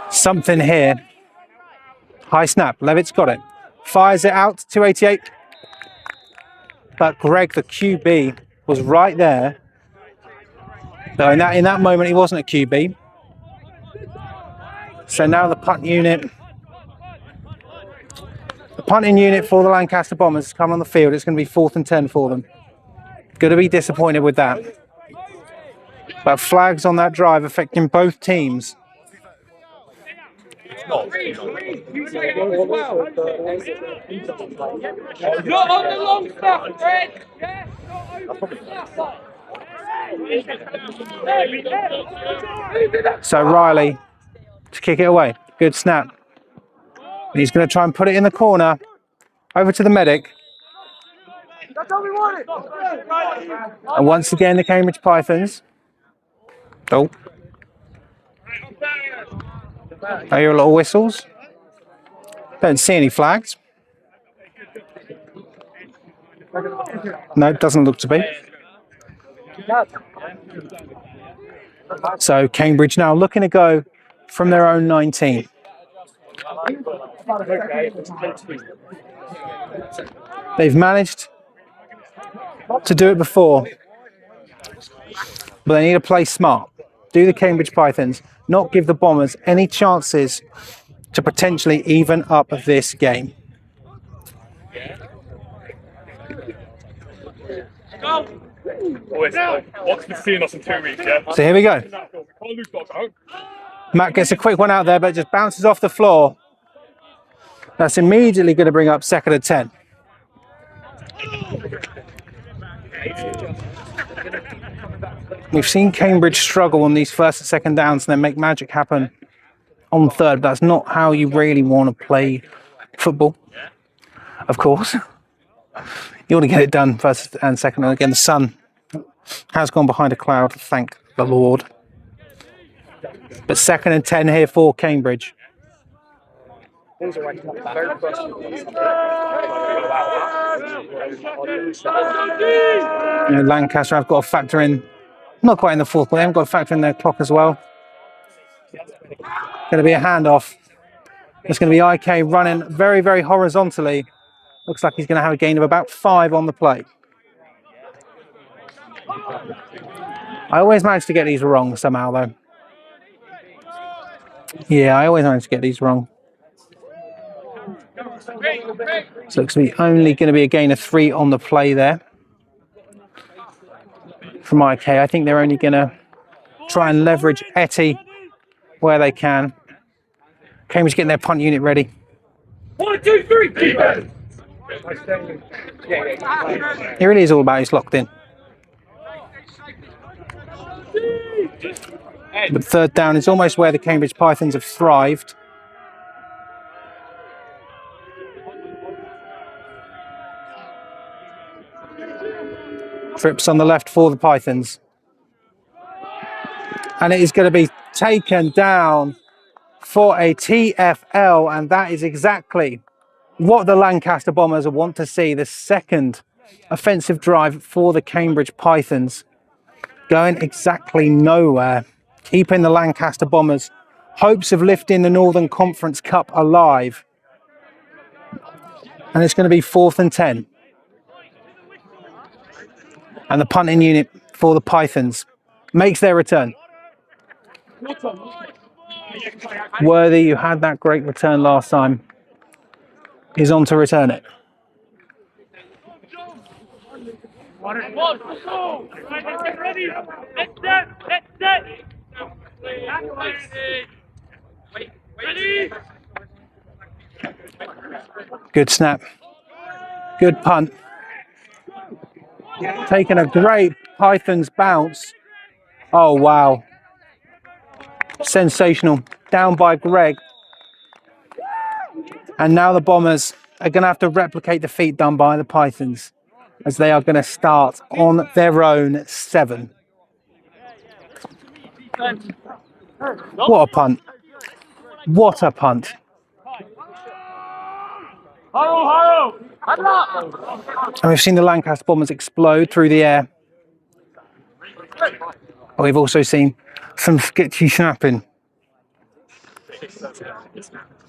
[SPEAKER 1] something here. High snap. Levitt's got it. Fires it out to 288. But Greg, the QB, was right there. No, in that moment, he wasn't a QB. So now the punt unit. The punting unit for the Lancaster Bombers has come on the field. It's going to be 4th and 10 for them. Going to be disappointed with that. But flags on that drive affecting both teams.
[SPEAKER 3] Not on the long stuff, Greg! Yeah, not over the stuff.
[SPEAKER 1] So Riley to kick it away. Good snap. And he's going to try and put it in the corner. Over to the medic. And once again, the Cambridge Pythons. Oh. I hear a lot of whistles. Don't see any flags. No, it doesn't look to be. So Cambridge now looking to go from their own 19. They've managed to do it before, but they need to play smart. Do the Cambridge Pythons not give the Bombers any chances to potentially even up this game?
[SPEAKER 3] What's been seeing us in 2 weeks, yeah?
[SPEAKER 1] So here we go. Matt gets a quick one out there, but just bounces off the floor. That's immediately going to bring up 2nd and 10. We've seen Cambridge struggle on these 1st and 2nd downs and then make magic happen on 3rd. That's not how you really want to play football, of course. You want to get it done 1st and 2nd. And again, the sun has gone behind a cloud, thank the Lord. But 2nd and 10 here for Cambridge. Lancaster have got to factor in, not quite in the 4th, but they haven't got to factor in their clock as well. Going to be a handoff. It's going to be IK running very, very horizontally. Looks like he's going to have a gain of about 5 on the play. I always manage to get these wrong somehow, though. Yeah, I always manage to get these wrong. So it's only going to be a gain of 3 on the play there from IK. I think they're only going to try and leverage Etty where they can. Cambridge getting their punt unit ready.
[SPEAKER 3] 1, 2, 3, defense!
[SPEAKER 1] It really is all about who's locked in. But 3rd down is almost where the Cambridge Pythons have thrived. Trips on the left for the Pythons. And it is going to be taken down for a TFL, and that is exactly what the Lancaster Bombers want to see. The 2nd offensive drive for the Cambridge Pythons going exactly nowhere, keeping the Lancaster Bombers' hopes of lifting the Northern Conference Cup alive. And it's going to be 4th and 10. And the punting unit for the Pythons makes their return. Worthy, who had that great return last time, is on to return it. Good snap. Good punt. Taking a great Pythons bounce. Oh, wow. Sensational. Down by Greg. And now the Bombers are going to have to replicate the feat done by the Pythons, as they are going to start on their own 7. What a punt. What a punt. And we've seen the Lancaster Bombers explode through the air. But we've also seen some sketchy snapping.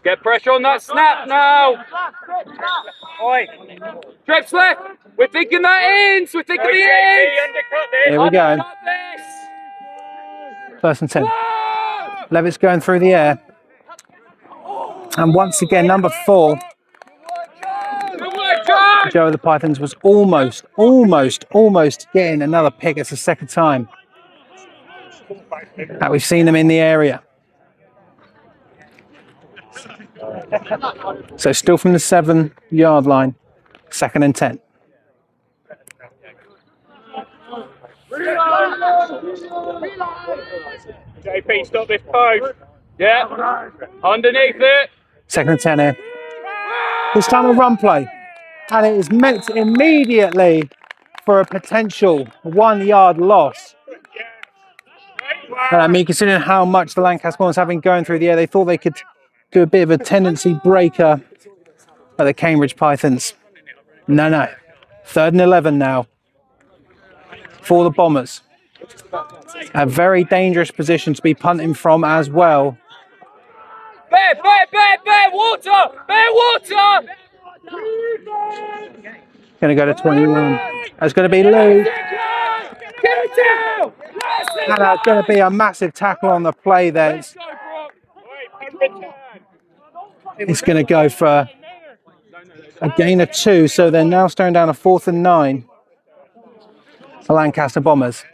[SPEAKER 3] Get pressure on that snap now. Oi. Trips left. We're thinking that ins. We're thinking the ins.
[SPEAKER 1] Here we go. 1st and 10. Levitt's going through the air. And once again, number 4. Joe of the Pythons was almost getting another pick. It's the 2nd time that we've seen them in the area. So still from the 7-yard line, 2nd and 10.
[SPEAKER 3] JP, stop this post. Yeah, underneath it.
[SPEAKER 1] 2nd and 10 here. This time a run play. And it is meant immediately for a potential 1-yard loss. And I mean, considering how much the Lancaster Bombers have been going through the air, they thought they could do a bit of a tendency breaker But the Cambridge Pythons, no. 3rd and 11 now for the Bombers. A very dangerous position to be punting from as well.
[SPEAKER 3] Bear, water! Bear, water!
[SPEAKER 1] Going to go to 21. That's going to be Lou.
[SPEAKER 3] Get it down!
[SPEAKER 1] And that's going to be a massive tackle on the play there. It's going to go for a gain of 2, so they're now staring down a 4th and 9. The Lancaster Bombers.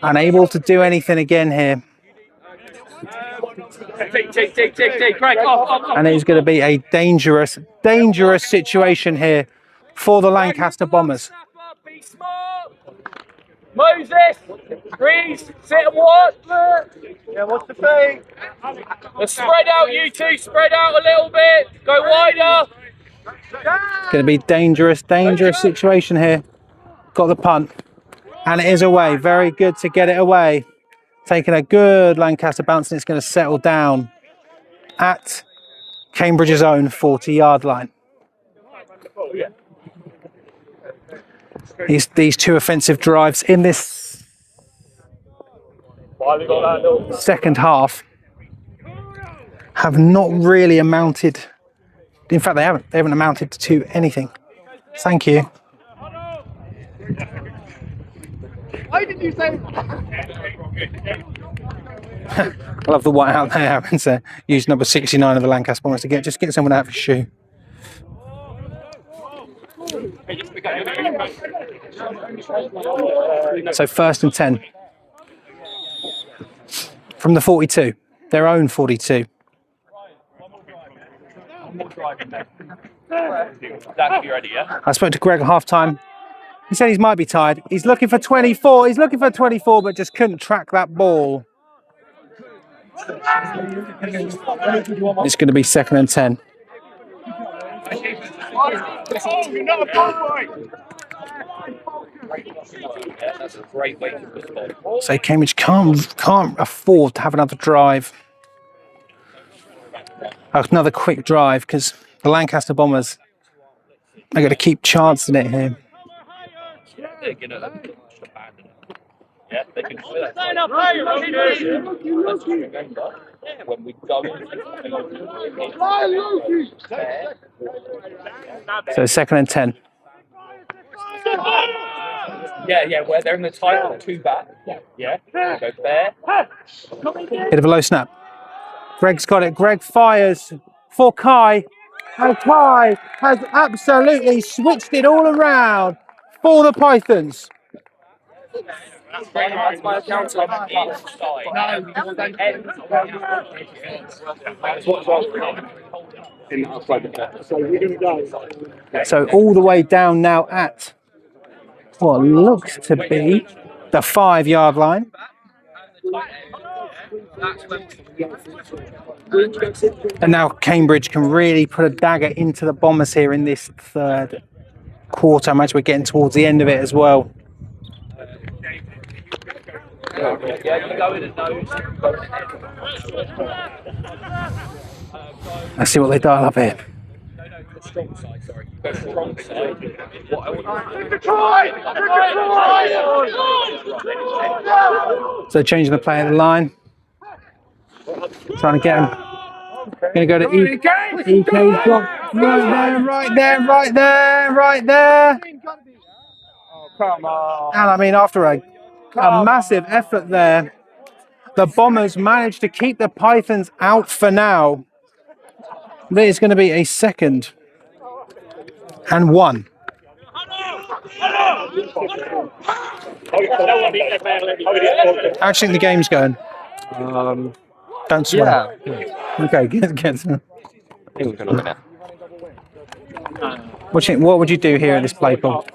[SPEAKER 1] Unable to do anything again here. And it's going to be a dangerous situation here for the Lancaster Bombers.
[SPEAKER 3] Be smart! Moses! Freeze! Sit and watch!
[SPEAKER 2] Yeah, what's the thing?
[SPEAKER 3] Let's spread out, you two. Spread out a little bit. Go wider.
[SPEAKER 1] It's going to be dangerous situation here. Got the punt. And it is away. Very good to get it away. Taking a good Lancaster bounce, and it's going to settle down at Cambridge's own 40-yard line. These 2 offensive drives in this second half have not really amounted. In fact, they haven't amounted to anything. Thank you.
[SPEAKER 2] Why did you say?
[SPEAKER 1] I love the white out there having to use number 69 of the Lancaster Bombers to get someone out of his shoe. So 1st and 10 from the 42, their own 42. I spoke to Greg at half time. He said he might be tired. He's looking for 24. He's looking for 24, but just couldn't track that ball. It's going to be 2nd and 10.
[SPEAKER 3] That's a great way to respond.
[SPEAKER 1] So Cambridge can't afford to have another drive. Another quick drive, because the Lancaster Bombers are going to keep chancing it here.
[SPEAKER 3] They're going to abandon it. Yeah, they can do that. When we go
[SPEAKER 1] So 2nd and 10.
[SPEAKER 3] Yeah, where they're in the tight 2 back. Yeah, go there.
[SPEAKER 1] Bit of a low snap. Greg's got it. Greg fires for Kai. And Kai has absolutely switched it all around for the Pythons.
[SPEAKER 3] That's my account.
[SPEAKER 1] So all the way down now at what looks to be the 5-yard line. And now Cambridge can really put a dagger into the Bombers here in this 3rd quarter match. We're getting towards the end of it as well. Let's see what they dial up here. So changing the play at the line. Trying to get him. Going to go to EK's block. Right there.
[SPEAKER 2] Oh, come on.
[SPEAKER 1] And I mean, after a massive effort there, the Bombers managed to keep the Pythons out for now. There's going to be a 2nd and 1. How do you think the game's going? Don't swear. Yeah. Okay, get. What would you do here in this play, Paul?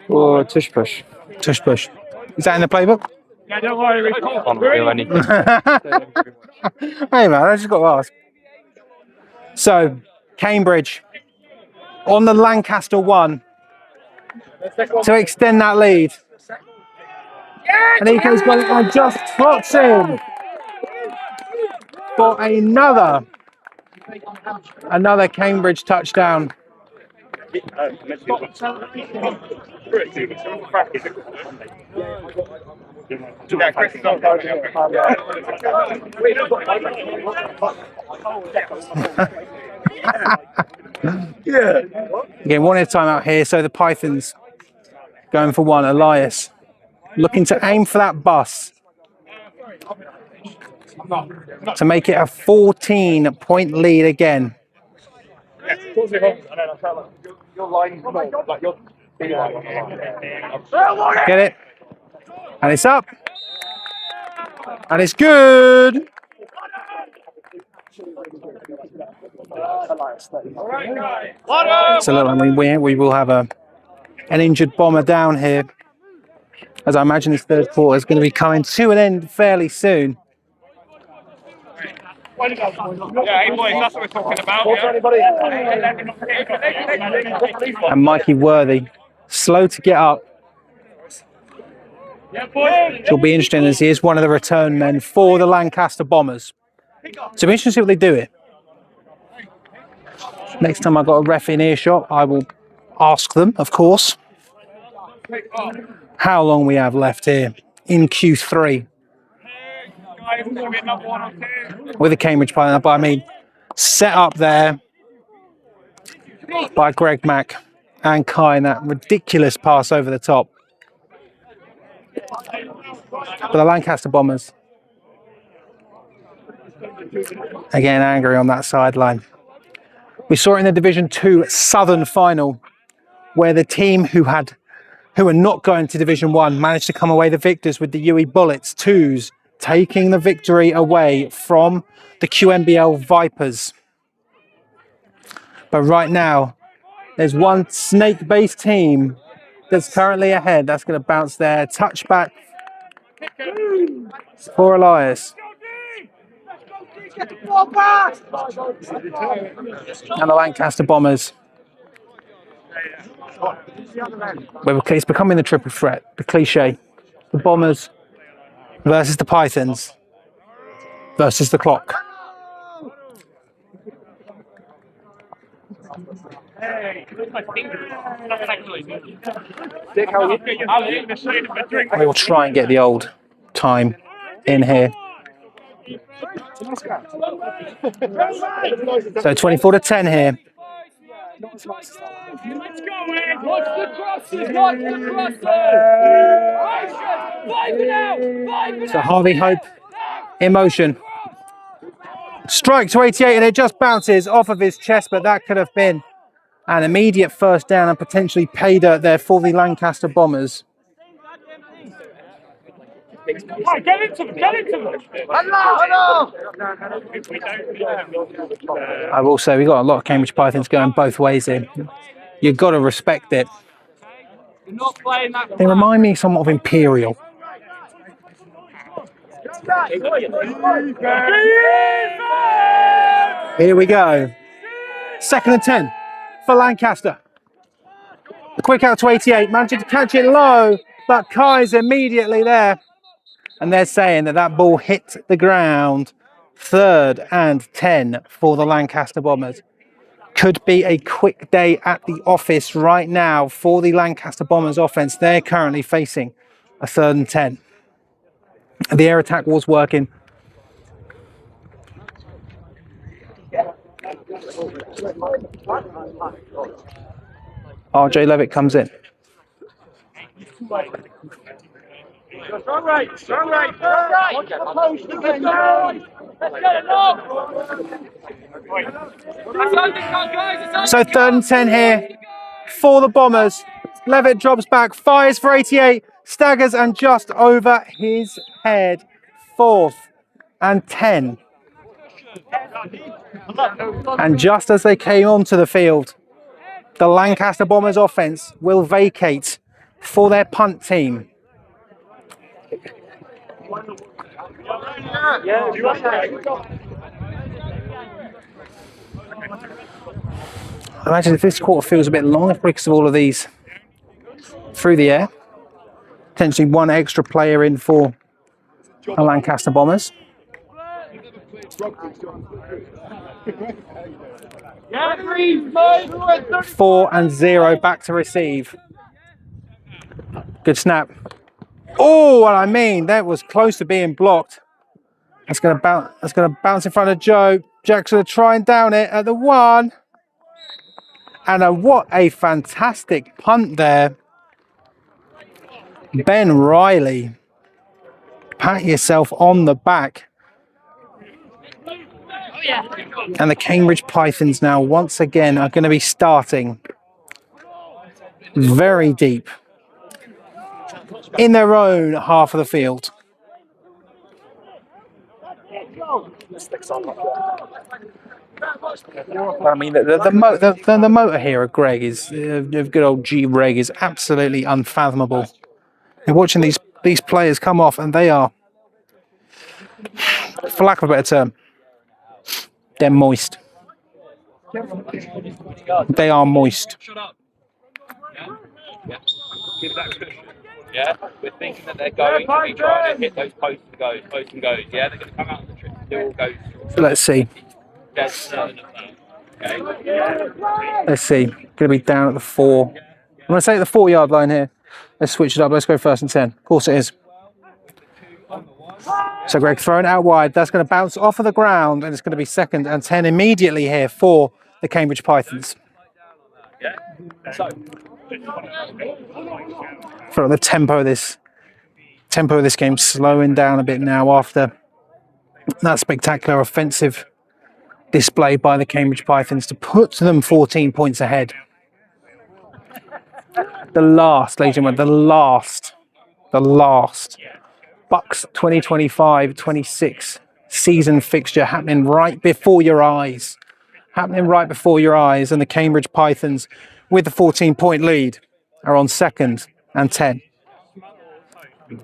[SPEAKER 6] Or tush push.
[SPEAKER 1] Tush push. Is that in the playbook?
[SPEAKER 3] Yeah, don't worry.
[SPEAKER 6] Can't do anything.
[SPEAKER 1] Hey man, I just got to ask. So, Cambridge on the Lancaster 1 to extend that lead. And Eco's got it and just trots in for another Another Cambridge touchdown. Again, one at a time out here, so the Pythons going for one. Elias looking to aim for that bus to make it a 14-point lead again. Get it? And it's up. And it's good. So look, I mean, we will have an injured Bomber down here, as I imagine this third quarter is going to be coming to an end fairly soon.
[SPEAKER 3] Yeah, hey boys, that's what we're talking about.
[SPEAKER 1] And Mikey Worthy, slow to get up. Which will be interesting as he is one of the return men for the Lancaster Bombers. So it'll be interesting to see what they do here. Next time I've got a ref in earshot, I will ask them, of course, how long we have left here in Q3. With the Cambridge Python, but I mean, set up there by Greg Mack and Kai in that ridiculous pass over the top. But the Lancaster Bombers, again, angry on that sideline. We saw it in the Division 2 Southern final, where the team who are not going to Division 1 managed to come away the victors with the UE Bullets 2s, taking the victory away from the QMBL Vipers. But right now, there's one snake-based team that's currently ahead. That's going to bounce there. Touchback for Elias. And the Lancaster Bombers. Well, it's becoming the triple threat, the cliche. The Bombers versus the Pythons versus the clock. We will try and get the old time in here. So 24-10 here.
[SPEAKER 3] Let's go, Ed! Watch the crosses! Watch the crosses!
[SPEAKER 1] So Harvey Hope in motion. Strike to 88 and it just bounces off of his chest, but that could have been an immediate first down and potentially pay dirt there for the Lancaster Bombers.
[SPEAKER 3] Get into them!
[SPEAKER 1] I will say we've got a lot of Cambridge Pythons going both ways here. You've got to respect it. They remind me somewhat of Imperial. Here we go. 2nd and 10 for Lancaster. The quick out to 88, managing to catch it low, but Kai's immediately there. And they're saying that ball hit the ground. 3rd and 10 for the Lancaster Bombers. Could be a quick day at the office right now for the Lancaster Bombers offense. They're currently facing a 3rd and 10. The air attack was working. RJ Levitt comes in.
[SPEAKER 3] Strong right! Watch the post again, guys! Let's get it up!
[SPEAKER 1] So 3rd and 10 here for the Bombers. Levitt drops back, fires for 88, staggers and just over his head. 4th and 10. And just as they came onto the field, the Lancaster Bombers offense will vacate for their punt team. I imagine if this quarter feels a bit long because of all of these through the air, potentially one extra player in for the Lancaster Bombers. Four and 0 back to receive. Good snap. Oh, what I mean, that was close to being blocked. That's going to bounce. That's going to bounce in front of Joe. Jack's going to try and down it at the 1. And what a fantastic punt there. Ben Riley, pat yourself on the back. And the Cambridge Pythons now once again are going to be starting very deep in their own half of the field. I mean, the motor here of Greg is of good old G Reg is absolutely unfathomable. You're watching these players come off, and they are, for lack of a better term, they're moist. They are moist.
[SPEAKER 3] Yeah, we're thinking that they're going to be trying to hit those posts and goes. Yeah, they're going to come out of the trip, still go.
[SPEAKER 1] So let's see. Let's see. Going to be down at the 4. I'm going to say at the 4-yard line here. Let's switch it up. Let's go 1st and 10. Of course it is. So Greg throwing it out wide. That's going to bounce off of the ground, and it's going to be 2nd and 10 immediately here for the Cambridge Pythons. For the tempo of this game slowing down a bit now after that spectacular offensive display by the Cambridge Pythons to put them 14 points ahead. The last, ladies and gentlemen, the last Bucks 2025-26 season fixture happening right before your eyes. And the Cambridge Pythons, with the 14-point lead, are on 2nd and 10. It's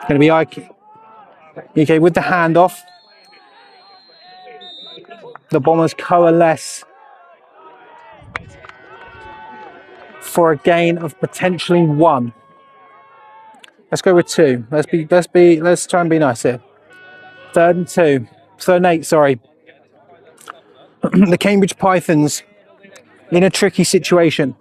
[SPEAKER 1] going to be UK with the handoff. The Bombers coalesce for a gain of potentially 1. Let's go with 2. Let's try and be nice here. 3rd and 2. 3rd and 8, sorry. The Cambridge Pythons in a tricky situation.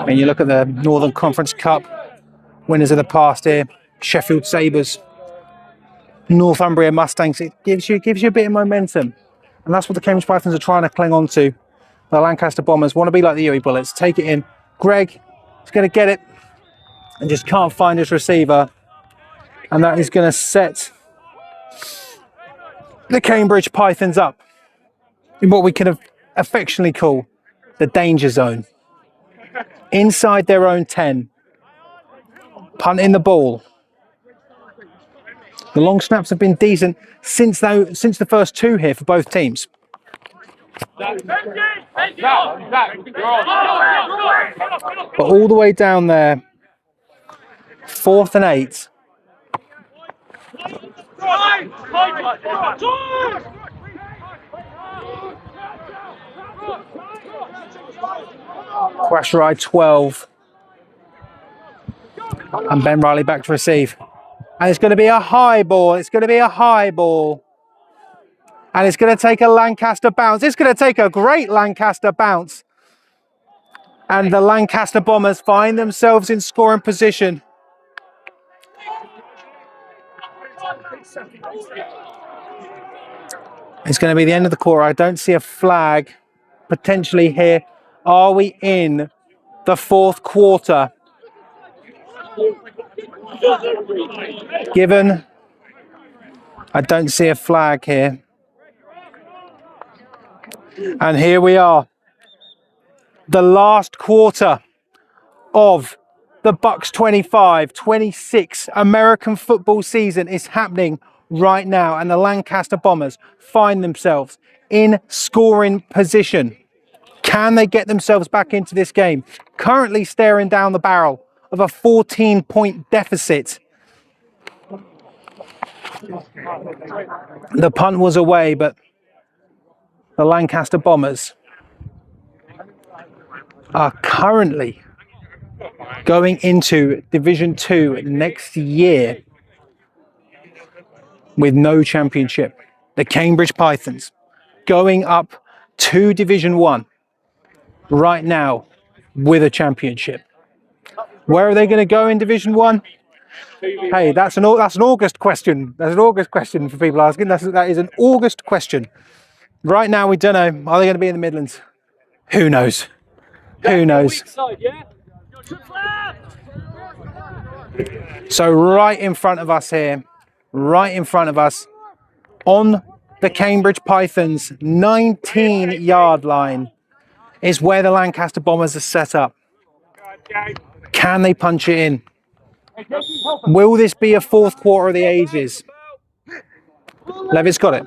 [SPEAKER 1] When you look at the Northern Conference Cup winners of the past here, Sheffield Sabres, Northumbria Mustangs, it gives you a bit of momentum. And that's what the Cambridge Pythons are trying to cling on to. The Lancaster Bombers want to be like the Erie Bullets, take it in. Greg is going to get it and just can't find his receiver. And that is going to set the Cambridge Pythons up in what we can affectionately call the danger zone. Inside their own 10, punting the ball. The long snaps have been decent since the first 2 here for both teams. But all the way down there, 4th and 8. Crash ride 12. And Ben Riley back to receive. And it's going to be a high ball. And it's going to take a Lancaster bounce. It's going to take a great Lancaster bounce. And the Lancaster Bombers find themselves in scoring position. It's going to be the end of the quarter. I don't see a flag potentially here. Are we in the 4th quarter? Given, I don't see a flag here. And here we are. The last quarter of the Bucks 25-26 American football season is happening right now, and the Lancaster Bombers find themselves in scoring position. Can they get themselves back into this game? Currently staring down the barrel of a 14-point deficit. The punt was away, but the Lancaster Bombers are currently going into Division 2 next year with no championship. The Cambridge Pythons going up to Division 1 right now with a championship. Where are they going to go in Division 1? Hey, that's an August question. That's an August question for people asking. That is an August question. Right now, we don't know. Are they going to be in the Midlands? Who knows? Who knows? So right in front of us here, right in front of us, on the Cambridge Pythons 19-yard line is where the Lancaster Bombers are set up. Can they punch it in? Will this be a fourth quarter of the ages? Levitt's got it.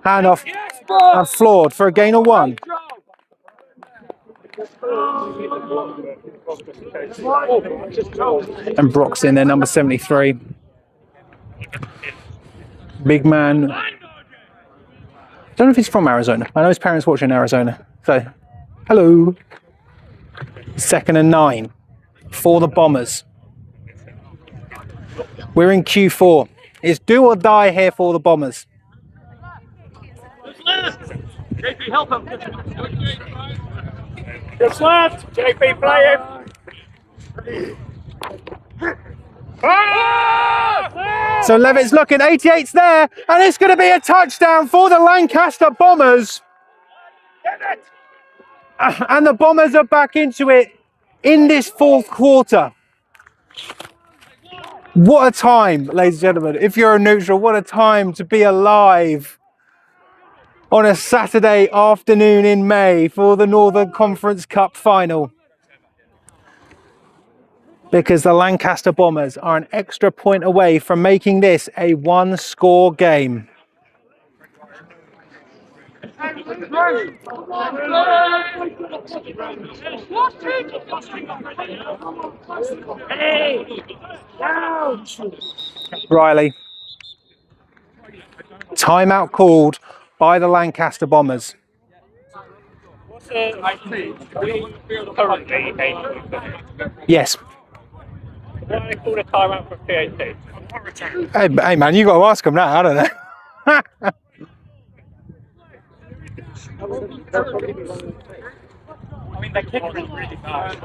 [SPEAKER 1] Hand off and floored for a gain of 1. And Brock's in there, number 73. Big man. Don't know if he's from Arizona. I know his parents watch in Arizona. So, hello. 2nd and 9 for the Bombers. We're in Q4. It's do or die here for the Bombers.
[SPEAKER 3] JP, help him. Just left. JP, play him.
[SPEAKER 1] So Levitt's looking, 88's there, and it's going to be a touchdown for the Lancaster Bombers. And the Bombers are back into it in this fourth quarter. What a time, ladies and gentlemen. If you're a neutral, what a time to be alive on a Saturday afternoon in May for the Northern Conference Cup final. Because the Lancaster Bombers are an extra point away from making this a one-score game. Riley. Timeout called by the Lancaster Bombers. Yes.
[SPEAKER 3] Why do they call a timeout for PAT?
[SPEAKER 1] Hey man, you got to ask them that. I don't know.
[SPEAKER 3] I mean, they kick really bad.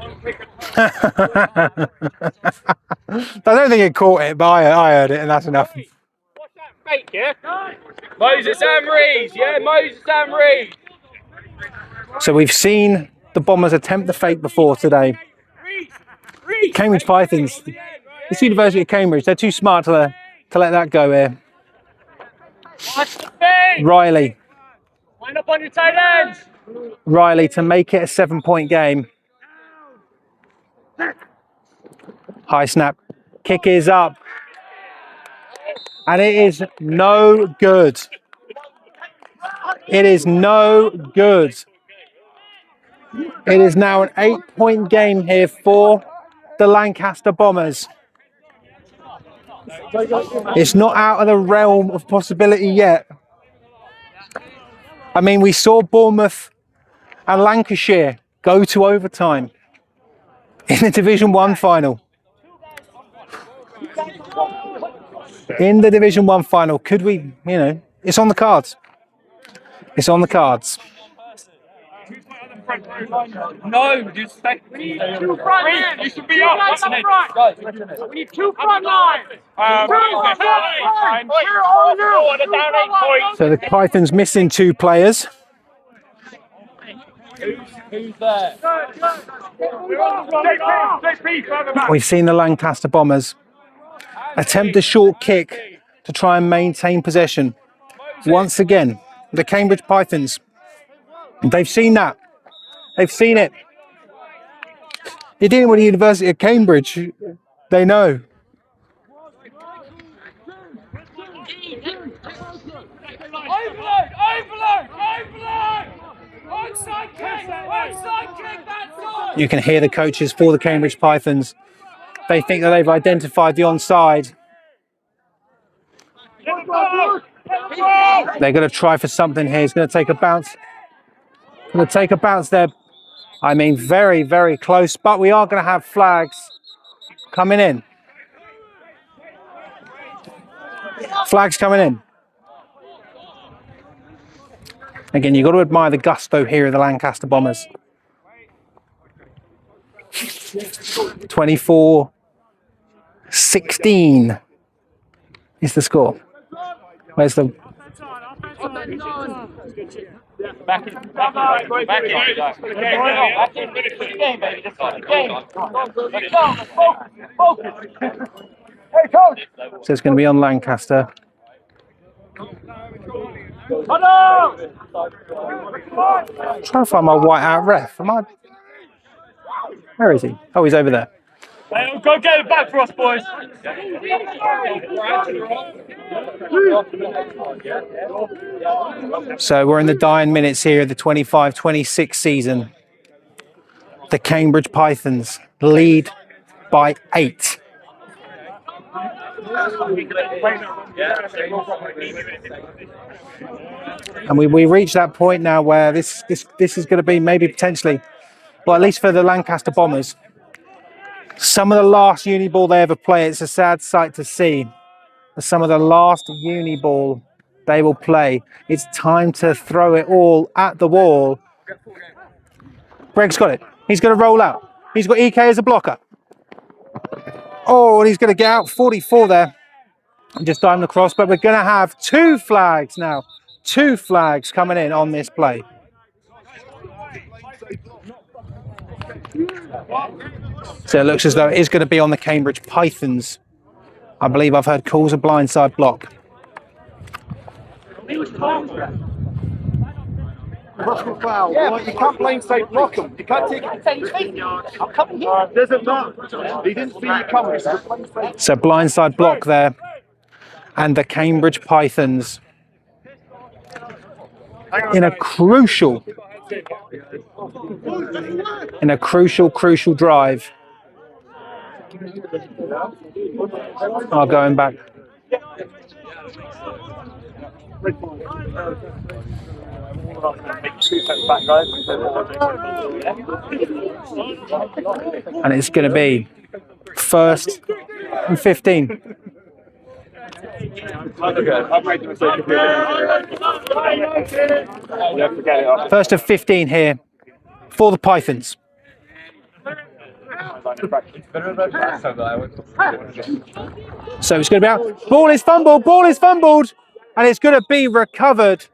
[SPEAKER 1] I don't think it caught it, but I heard it, and that's enough.
[SPEAKER 3] What's that fake, yeah? Moses and Rees, yeah, Moses and Rees.
[SPEAKER 1] So we've seen the Bombers attempt the fake before today. Cambridge Pythons, it's University of Cambridge. They're too smart to let that go here. Riley.
[SPEAKER 3] Line up on your tight ends.
[SPEAKER 1] Riley to make it a 7-point game. High snap. Kick is up. And it is no good. It is no good. It is now an 8-point game here for the Lancaster Bombers. It's not out of the realm of possibility yet. I mean, we saw Bournemouth and Lancashire go to overtime in the Division 1 final. In the Division 1 final, could we, it's on the cards. It's on the cards.
[SPEAKER 3] No, just stay. We need two front lines. You should be up. We need two front lines.
[SPEAKER 1] So the Pythons missing 2 players.
[SPEAKER 3] Who's there?
[SPEAKER 1] We've seen the Lancaster Bombers attempt a short kick to try and maintain possession. Once again, the Cambridge Pythons, they've seen that. They've seen it. You're dealing with the University of Cambridge. They know.
[SPEAKER 3] Overload! Onside kick! That's all!
[SPEAKER 1] You can hear the coaches for the Cambridge Pythons. They think that they've identified the onside. They're going to try for something here. He's going to take a bounce. Going to take a bounce there. I mean, very, very close, but we are going to have flags coming in. Flags coming in. Again, you've got to admire the gusto here of the Lancaster Bombers. 24-16 is the score. Where's the...
[SPEAKER 3] Back in.
[SPEAKER 1] So it's going to be on Lancaster. I'm trying to find my white-out ref. Where is he? Oh, he's over there.
[SPEAKER 3] Go get it back for us, boys.
[SPEAKER 1] So we're in the dying minutes here of the 25-26 season. The Cambridge Pythons lead by 8. And we reach that point now where this is going to be maybe potentially, well, at least for the Lancaster Bombers, some of the last uni ball they ever play. It's a sad sight to see. Some of the last uni ball they will play. It's time to throw it all at the wall. Greg's got it. He's going to roll out. He's got EK as a blocker. Oh, and he's going to get out 44 there. And just diving across, but we're going to have 2 flags now. 2 flags coming in on this play. So it looks as though it is going to be on the Cambridge Pythons. I believe I've heard calls a blindside block.
[SPEAKER 2] Foul. Yeah, but you can't blindside block him. You can't take it. I'm coming here. Doesn't matter. He didn't see you coming.
[SPEAKER 1] So blindside block there. And the Cambridge Pythons in a crucial drive are going back. And it's going to be 1st and 15. First of 15 here for the Pythons. So it's going to be out. Ball is fumbled, and it's going to be recovered.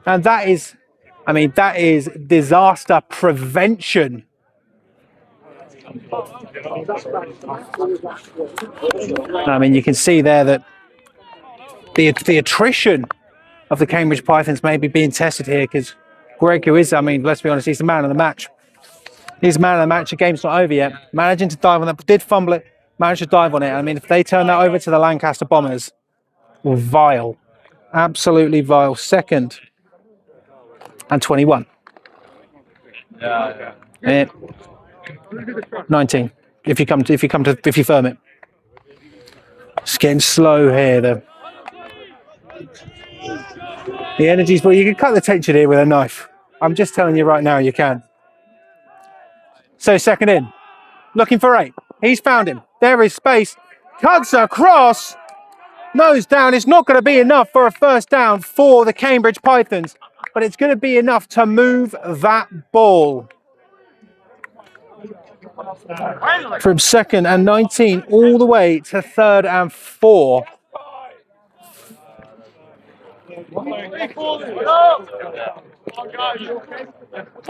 [SPEAKER 1] And that is, I mean, that is disaster prevention. I mean, you can see there that the attrition of the Cambridge Pythons may be being tested here, because Greg, who is, I mean, let's be honest, he's the man of the match. He's the man of the match. The game's not over yet. Managing to dive on that, did fumble it, managed to dive on it. I mean, if they turn that over to the Lancaster Bombers, vile. Absolutely vile. 2nd and 21. Yeah. 19. If you firm it. It's getting slow here. The energy's, but you can cut the tension here with a knife. I'm just telling you right now, you can. So 2nd in, looking for 8. He's found him. There is space. Cuts across. Nose down. It's not going to be enough for a 1st down for the Cambridge Pythons, but it's going to be enough to move that ball. From 2nd and 19 all the way to 3rd and 4.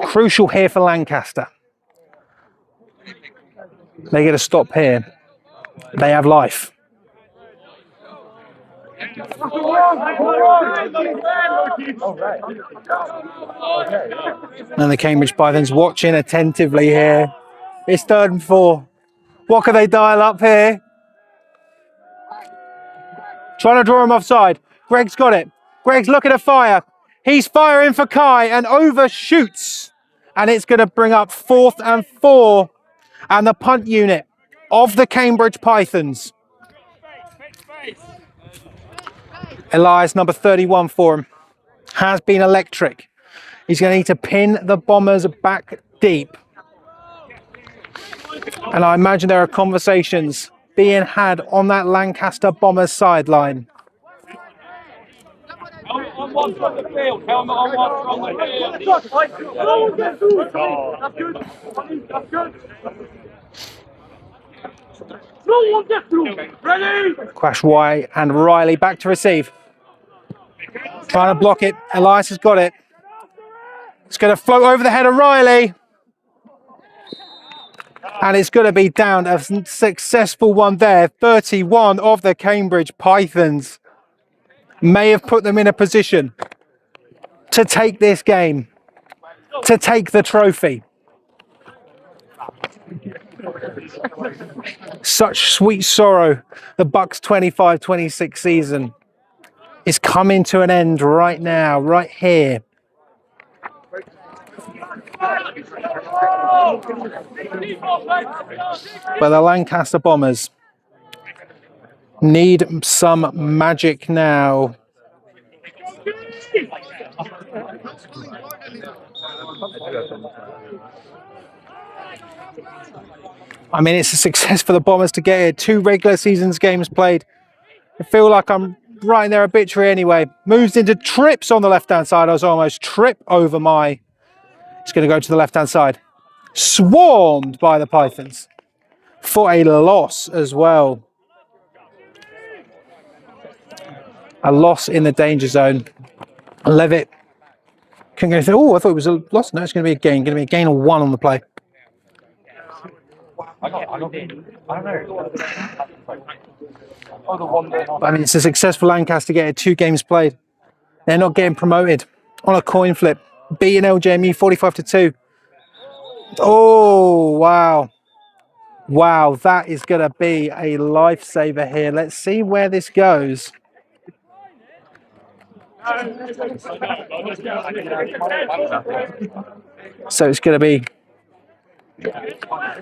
[SPEAKER 1] Crucial here for Lancaster. They get a stop here. They have life. And the Cambridge Pythons watching attentively here. It's 3rd and 4. What can they dial up here? Trying to draw him offside. Greg's got it. Greg's looking to fire. He's firing for Kai and overshoots. And it's going to bring up 4th and 4. And the punt unit of the Cambridge Pythons Elias, number 31 for him, has been electric. He's going to need to pin the Bombers back deep. And I imagine there are conversations being had on that Lancaster Bombers sideline.
[SPEAKER 3] Helmet on one from the field. Helmet on one from the field. That's good. That's good. No one gets through. Ready?
[SPEAKER 1] Quash White and Riley back to receive. Trying to block it. Elias has got it. It's going to float over the head of Riley. And it's going to be down. A successful one there. 31 of the Cambridge Pythons may have put them in a position to take this game, to take the trophy. Such sweet sorrow. The Bucks 25-26 season is coming to an end right now, right here. But the Lancaster Bombers need some magic now. I mean, it's a success for the Bombers to get here. 2 regular seasons games played. I feel like I'm writing their obituary anyway. Moves into trips on the left-hand side. I was almost trip over my... It's going to go to the left-hand side. Swarmed by the Pythons for a loss as well. A loss in the danger zone. Levitt can go through. Oh, I thought it was a loss. No, it's going to be a gain. Going to be a gain of 1 on the play. I mean, it's a successful Lancaster getting 2 games played. They're not getting promoted on a coin flip. Beating LJMU 45-2. Oh, wow. Wow, that is going to be a lifesaver here. Let's see where this goes. So it's going to be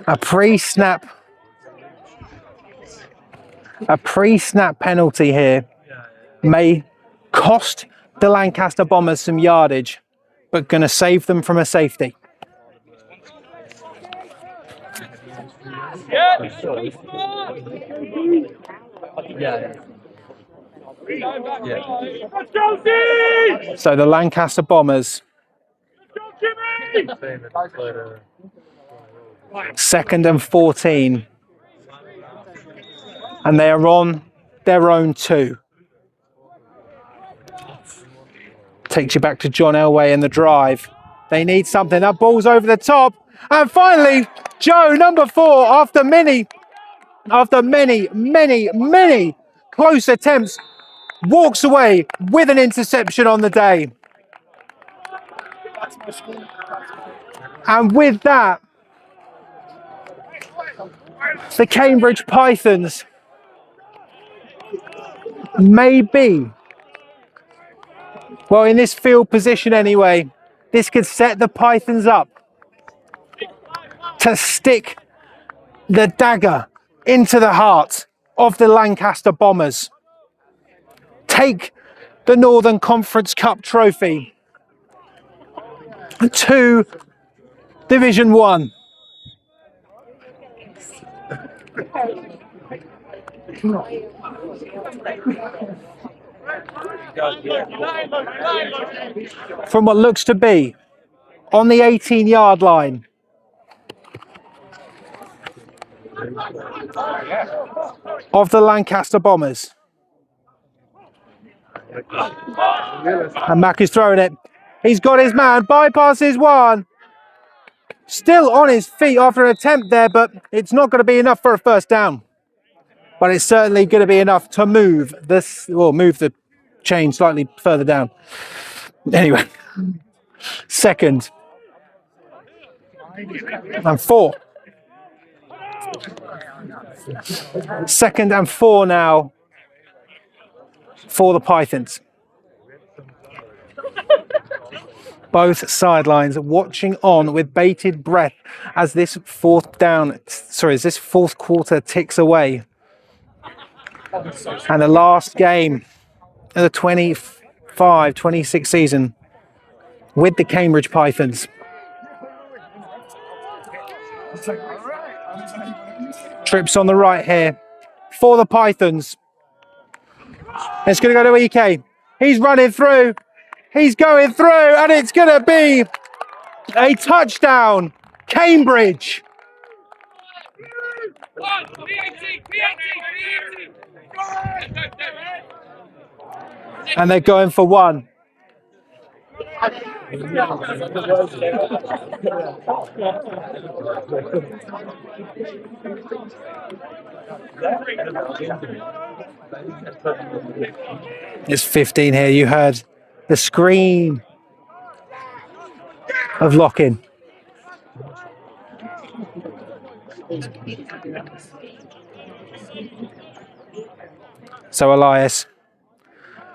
[SPEAKER 1] a pre-snap penalty here. May cost the Lancaster Bombers some yardage, but going to save them from a safety. So the Lancaster Bombers, 2nd and 14, and they are on their own 2. Takes you back to John Elway in the drive. They need something. That ball's over the top. And finally, Joe, number 4, after many close attempts, walks away with an interception on the day. And with that, the Cambridge Pythons may be, well, in this field position anyway, this could set the Pythons up to stick the dagger into the heart of the Lancaster Bombers. Take the Northern Conference Cup trophy to Division 1. From what looks to be on the 18-yard line. Of the Lancaster Bombers. And Mack is throwing it. He's got his man, bypasses 1. Still on his feet after an attempt there, but it's not going to be enough for a first down. But it's certainly going to be enough to move this, or move the chain slightly further down. Anyway, 2nd and 4. 2nd and 4 now for the Pythons. Both sidelines watching on with bated breath as this fourth quarter ticks away. And the last game of the 25-26 season with the Cambridge Pythons. Trips on the right here for the Pythons. It's going to go to EK. He's running through. He's going through, and it's going to be a touchdown, Cambridge. And they're going for one. It's 15 here. You heard the scream of lock-in. So Elias,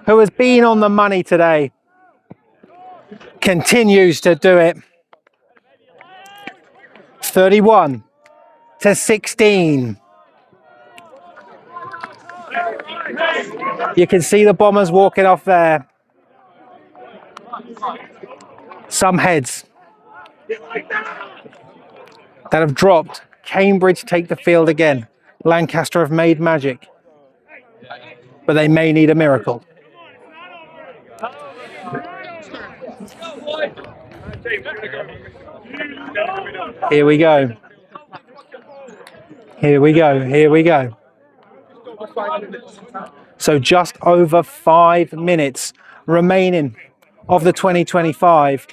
[SPEAKER 1] who has been on the money today, continues to do it. 31-16. You can see the Bombers walking off there. Some heads that have dropped. Cambridge take the field again. Lancaster have made magic, but they may need a miracle. Here we go. Here we go. Here we go. So just over 5 minutes remaining of the 2025.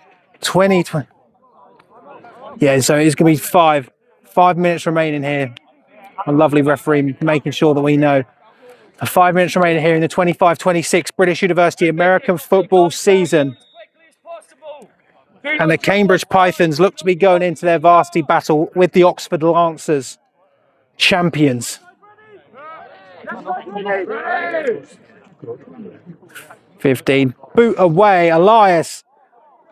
[SPEAKER 1] Yeah, so it's going to be 5 minutes remaining here. A lovely referee making sure that we know. 5 minutes remaining here in the 25-26 British University American football season. And the Cambridge Pythons look to be going into their varsity battle with the Oxford Lancers, champions. 15. Boot away, Elias.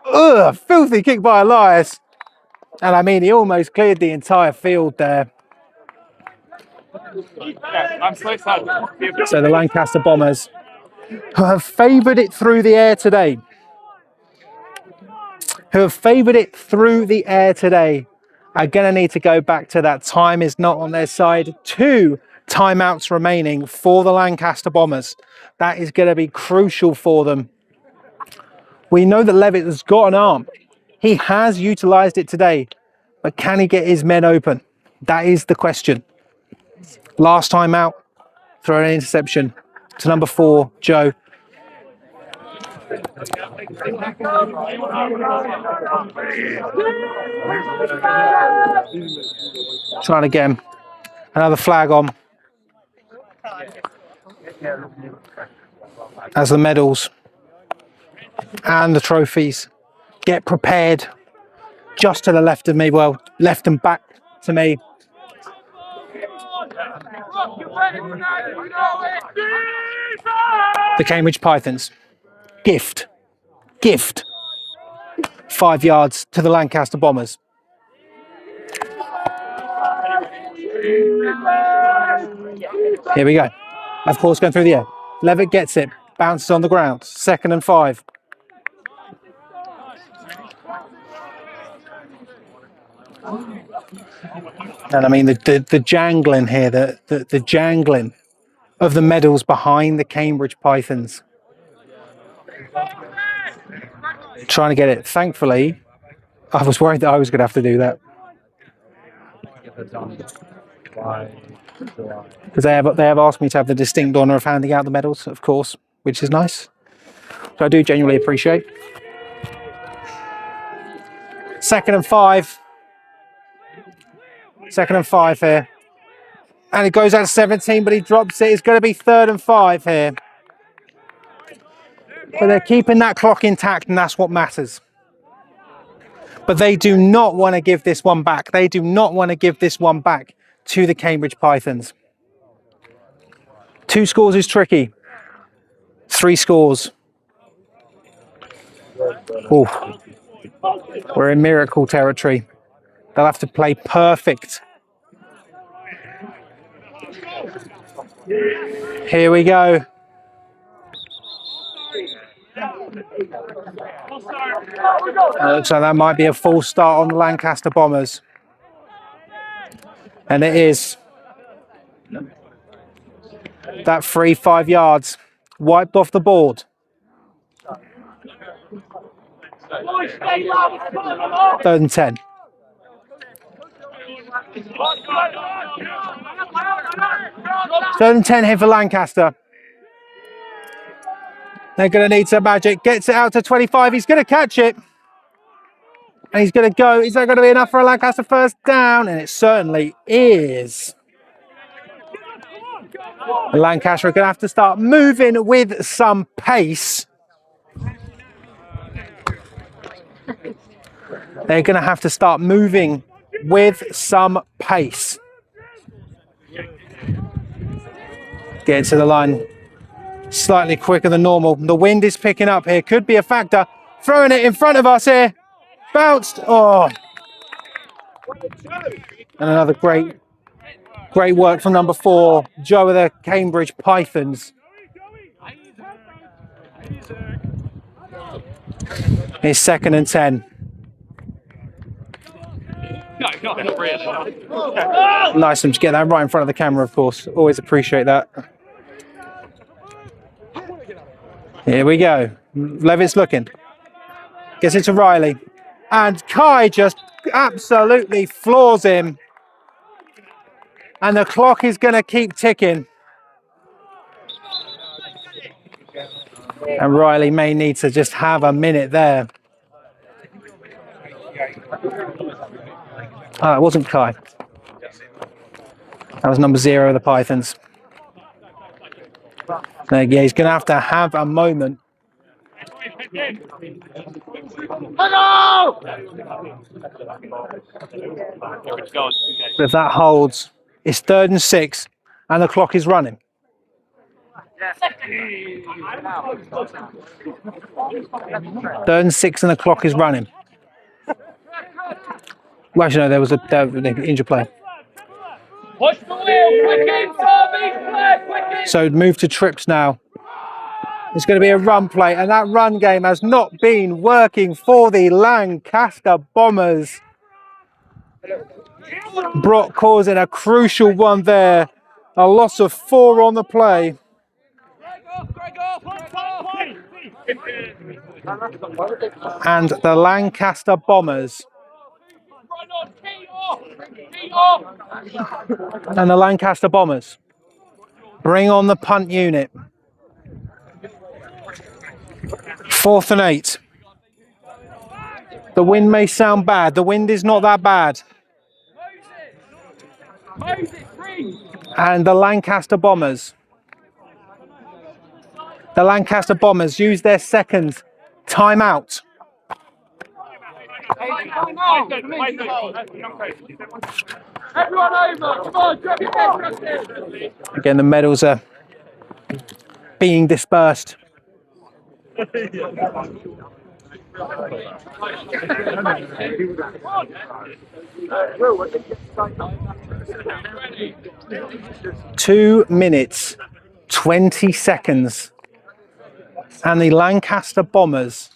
[SPEAKER 1] Ugh, filthy kick by Elias. And I mean, he almost cleared the entire field there. So the Lancaster Bombers, who have favoured it through the air today, are going to need to go back to that. Time is not on their side. 2 timeouts remaining for the Lancaster Bombers. That is going to be crucial for them. We know that Levitt has got an arm. He has utilised it today, but can he get his men open? That is the question. Last time out, throw an interception to number 4, Joe. Trying again. Another flag on. As the medals and the trophies get prepared just to the left of me, well, left and back to me. The Cambridge Pythons. Gift. 5 yards to the Lancaster Bombers. Here we go. Of course, going through the air. Levitt gets it. Bounces on the ground. 2nd and 5. And I mean, the jangling here, the jangling of the medals behind the Cambridge Pythons. Trying to get it. Thankfully, I was worried that I was going to have to do that. Because they have asked me to have the distinct honour of handing out the medals, of course, which is nice. So I do genuinely appreciate. 2nd and 5. 2nd and 5 here. And it goes out to 17, but he drops it. It's going to be 3rd and 5 here. But they're keeping that clock intact, and that's what matters. But they do not want to give this one back. They do not want to give this one back to the Cambridge Pythons. 2 scores is tricky. 3 scores. Ooh. We're in miracle territory. They'll have to play perfect. Here we go. Looks like that might be a false start on the Lancaster Bombers. And it is. That 5 yards wiped off the board. 3rd and 10. 3rd and 10 here for Lancaster. They're going to need some magic. Gets it out to 25. He's going to catch it. And he's going to go. Is that going to be enough for a Lancaster first down? And it certainly is. Lancaster are going to have to start moving with some pace. They're going to have to start moving with some pace. Getting to the line slightly quicker than normal. The wind is picking up here. Could be a factor. Throwing it in front of us here. Bounced. Oh. And another great work from number 4, Joe of the Cambridge Pythons. It's 2nd and 10.
[SPEAKER 3] Not really.
[SPEAKER 1] Nice to get that right in front of the camera, of course. Always appreciate that. Here we go. Levitt's looking. Gets it to Riley. And Kai just absolutely floors him. And the clock is going to keep ticking. And Riley may need to just have a minute there. Oh, it wasn't Kai. That was number 0 of the Pythons. Yeah, he's going to have a moment. But if that holds, it's 3rd and 6, and the clock is running. 3rd and 6, and the clock is running. Well, actually, no, there was an injured player. So move to trips now. It's going to be a run play, and that run game has not been working for the Lancaster Bombers. Brock causing a crucial one there. A loss of 4 on the play. And the Lancaster Bombers. And the Lancaster Bombers bring on the punt unit. 4th and 8. The wind may sound bad. The wind is not that bad. And the Lancaster Bombers. The Lancaster Bombers use their 2nd timeout.
[SPEAKER 3] Everyone over! Come on, drop your head.
[SPEAKER 1] Again, the medals are being dispersed. Two minutes, 20 seconds. And the Lancaster Bombers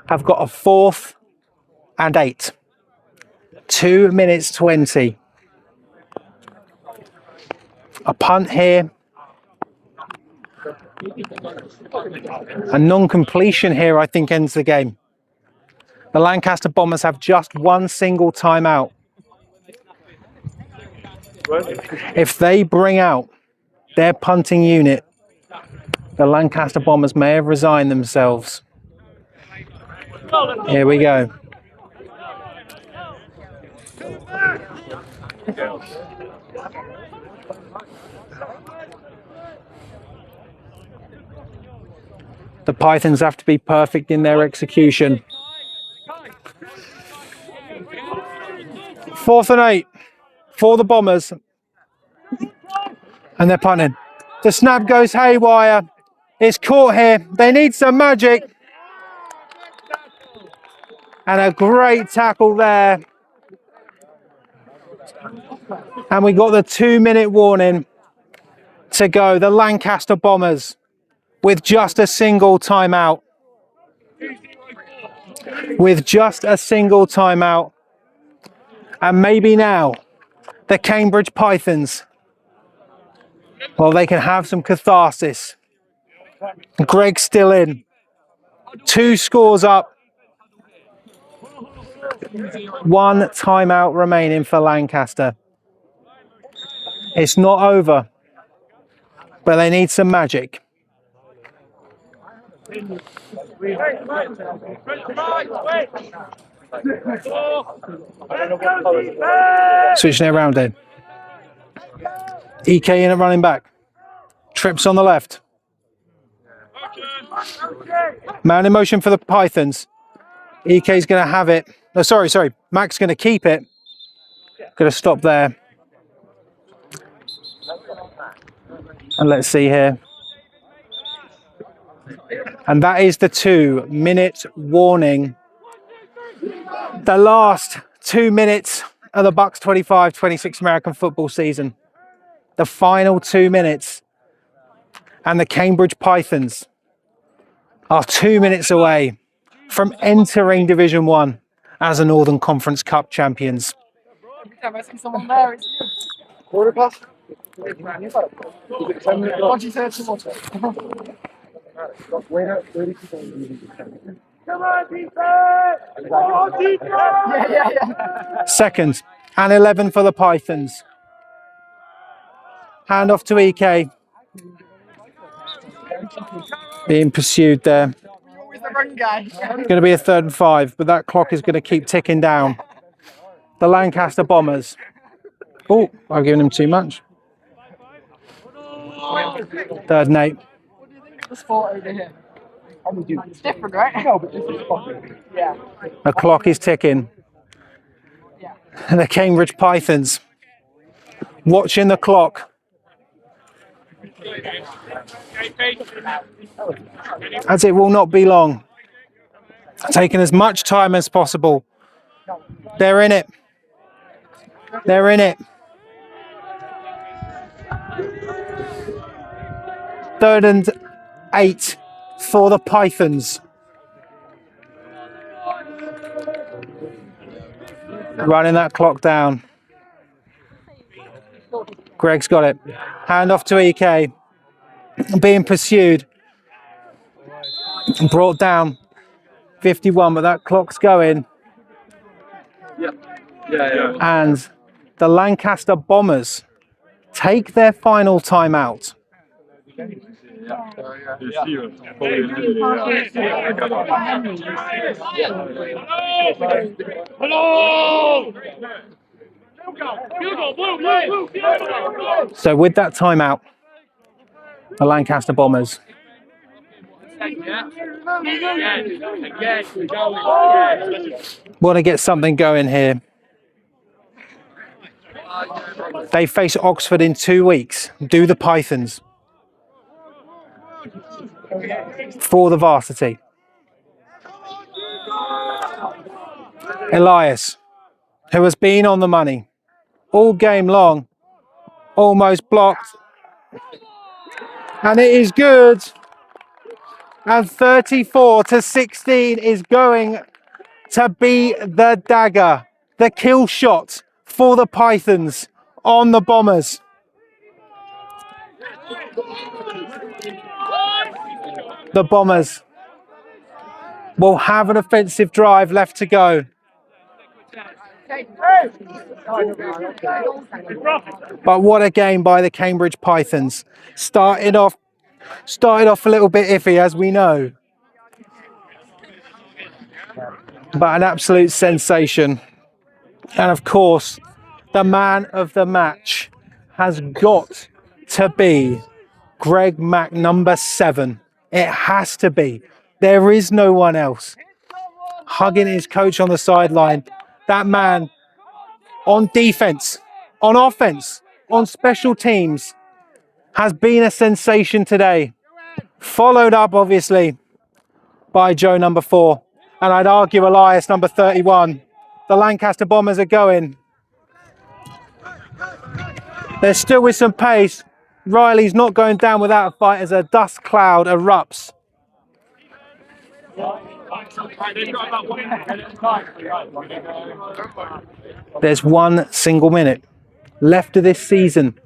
[SPEAKER 1] have got a 4th and 8. 2 minutes 20. A punt here. A non-completion here, I think, ends the game. The Lancaster Bombers have just one single timeout. If they bring out their punting unit, the Lancaster Bombers may have resigned themselves. Here we go. The Pythons have to be perfect in their execution. 4th and 8 for the Bombers. And they're punting. The snap goes haywire. It's caught here. They need some magic. And a great tackle there. And we got the 2-minute warning to go. The Lancaster Bombers with just a single timeout. with just a single timeout. And maybe now the Cambridge Pythons, well, they can have some catharsis. Greg's still in. 2 scores up. 1 timeout remaining for Lancaster. It's not over, but they need some magic. Switching it around then. EK in at running back. Trips on the left. Man in motion for the Pythons. EK's going to have it. No, sorry. Mac's going to keep it. Going to stop there. And let's see here. And that is the 2-minute warning. The last 2 minutes of the Bucks 25-26 American football season. The final 2 minutes. And the Cambridge Pythons are 2 minutes away from entering Division 1 as the Northern Conference Cup champions.
[SPEAKER 2] Quarter pass? Wait up, 30 people. Come on, defense! Come on, defense! Yeah.
[SPEAKER 1] Second and 11 for the Pythons. Hand off to EK. Being pursued there. Going to be a 3rd and 5, but that clock is going to keep ticking down. The Lancaster Bombers. Oh, I've given him too much. 3rd and 8.
[SPEAKER 7] The sport over here. It's different, right? No, but this is fucking. Yeah.
[SPEAKER 1] The clock is ticking.
[SPEAKER 7] Yeah.
[SPEAKER 1] And the Cambridge Pythons watching the clock. As it will not be long. Taking as much time as possible. They're in it. They're in it. 3rd and 8 for the Pythons. Running that clock down. Greg's got it. Hand off to EK. Being pursued. Brought down. 51, but that clock's going.
[SPEAKER 6] Yeah.
[SPEAKER 1] And the Lancaster Bombers take their final timeout. So with that timeout, the Lancaster Bombers want to get something going here. They face Oxford in 2 weeks. Do the Pythons for the varsity. Elias, who has been on the money all game long, almost blocked. And it is good. And 34-16 is going to be the dagger, the kill shot for the Pythons on the Bombers. The Bombers will have an offensive drive left to go. But what a game by the Cambridge Pythons. Started off a little bit iffy, as we know. But an absolute sensation. And of course, the man of the match has got to be Greg Mack, number 7. It has to be. There is no one else. Hugging his coach on the sideline. That man on defense, on offense, on special teams has been a sensation today. Followed up, obviously, by Joe, number 4. And I'd argue Elias, number 31. The Lancaster Bombers are going. They're still with some pace. Riley's not going down without a fight as a dust cloud erupts. There's 1 single minute left of this season.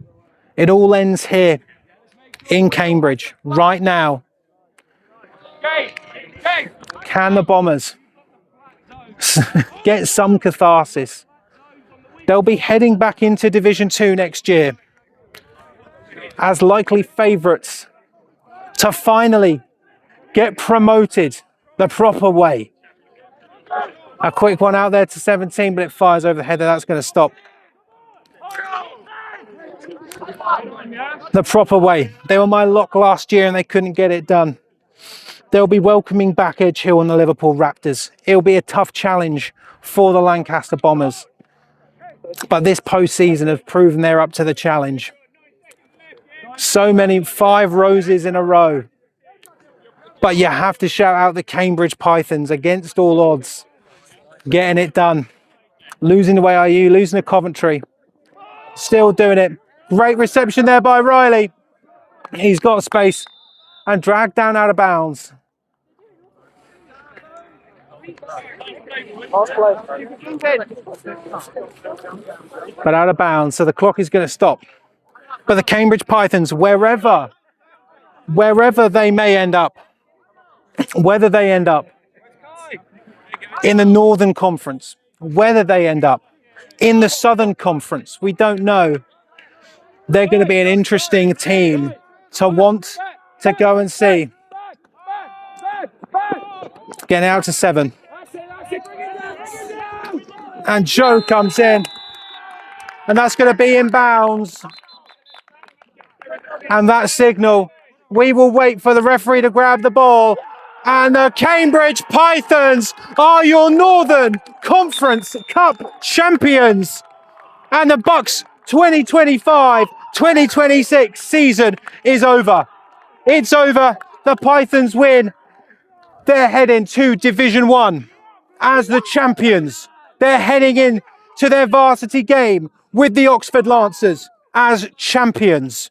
[SPEAKER 1] It all ends here in Cambridge right now. Can the Bombers get some catharsis? They'll be heading back into Division 2 next year as likely favourites to finally get promoted the proper way. A quick one out there to 17, but it fires over the header. That's going to stop. The proper way. They were my lock last year and they couldn't get it done. They'll be welcoming back Edge Hill and the Liverpool Raptors. It'll be a tough challenge for the Lancaster Bombers. But this postseason has proven they're up to the challenge. So many 5 roses in a row. But you have to shout out the Cambridge Pythons against all odds. Getting it done. Losing the way IU, losing to Coventry. Still doing it. Great reception there by Riley. He's got space and dragged down out of bounds. But out of bounds, so the clock is going to stop. But the Cambridge Pythons, wherever they may end up, whether they end up in the Northern Conference, whether they end up in the Southern Conference, we don't know. They're going to be an interesting team to want to go and see. Getting out to 7. And Joe comes in. And that's going to be in bounds. And that signal, we will wait for the referee to grab the ball. And the Cambridge Pythons are your Northern Conference Cup champions. And the Bucks 2025-2026 season is over. It's over. The Pythons win. They're heading to Division 1 as the champions. They're heading in to their varsity game with the Oxford Lancers as champions.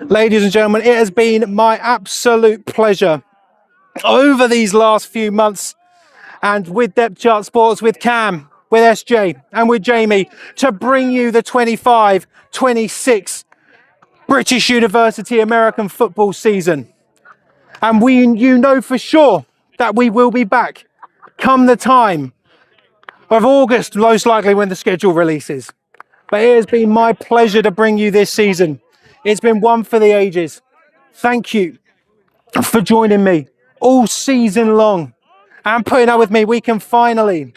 [SPEAKER 1] Ladies and gentlemen, it has been my absolute pleasure over these last few months and with Depth Chart Sports, with Cam, with SJ and with Jamie to bring you the 25-26 British University American football season. And you know for sure that we will be back come the time of August, most likely when the schedule releases. But it has been my pleasure to bring you this season. It's been one for the ages. Thank you for joining me all season long and putting up with me. We can finally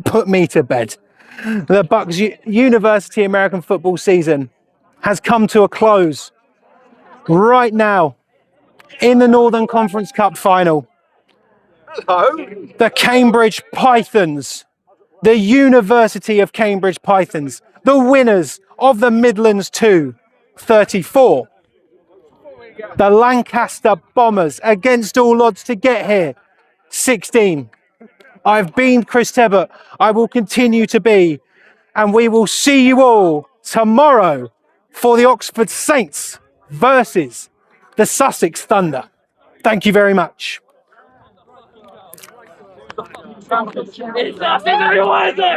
[SPEAKER 1] put me to bed. The Bucks University American football season has come to a close right now in the Northern Conference Cup final.
[SPEAKER 2] Hello.
[SPEAKER 1] The Cambridge Pythons, the University of Cambridge Pythons, the winners of the Midlands 2-34. The Lancaster Bombers, against all odds to get here, 16. I've been Chris Tebbett. I will continue to be. And we will see you all tomorrow for the Oxford Saints versus the Sussex Thunder. Thank you very much.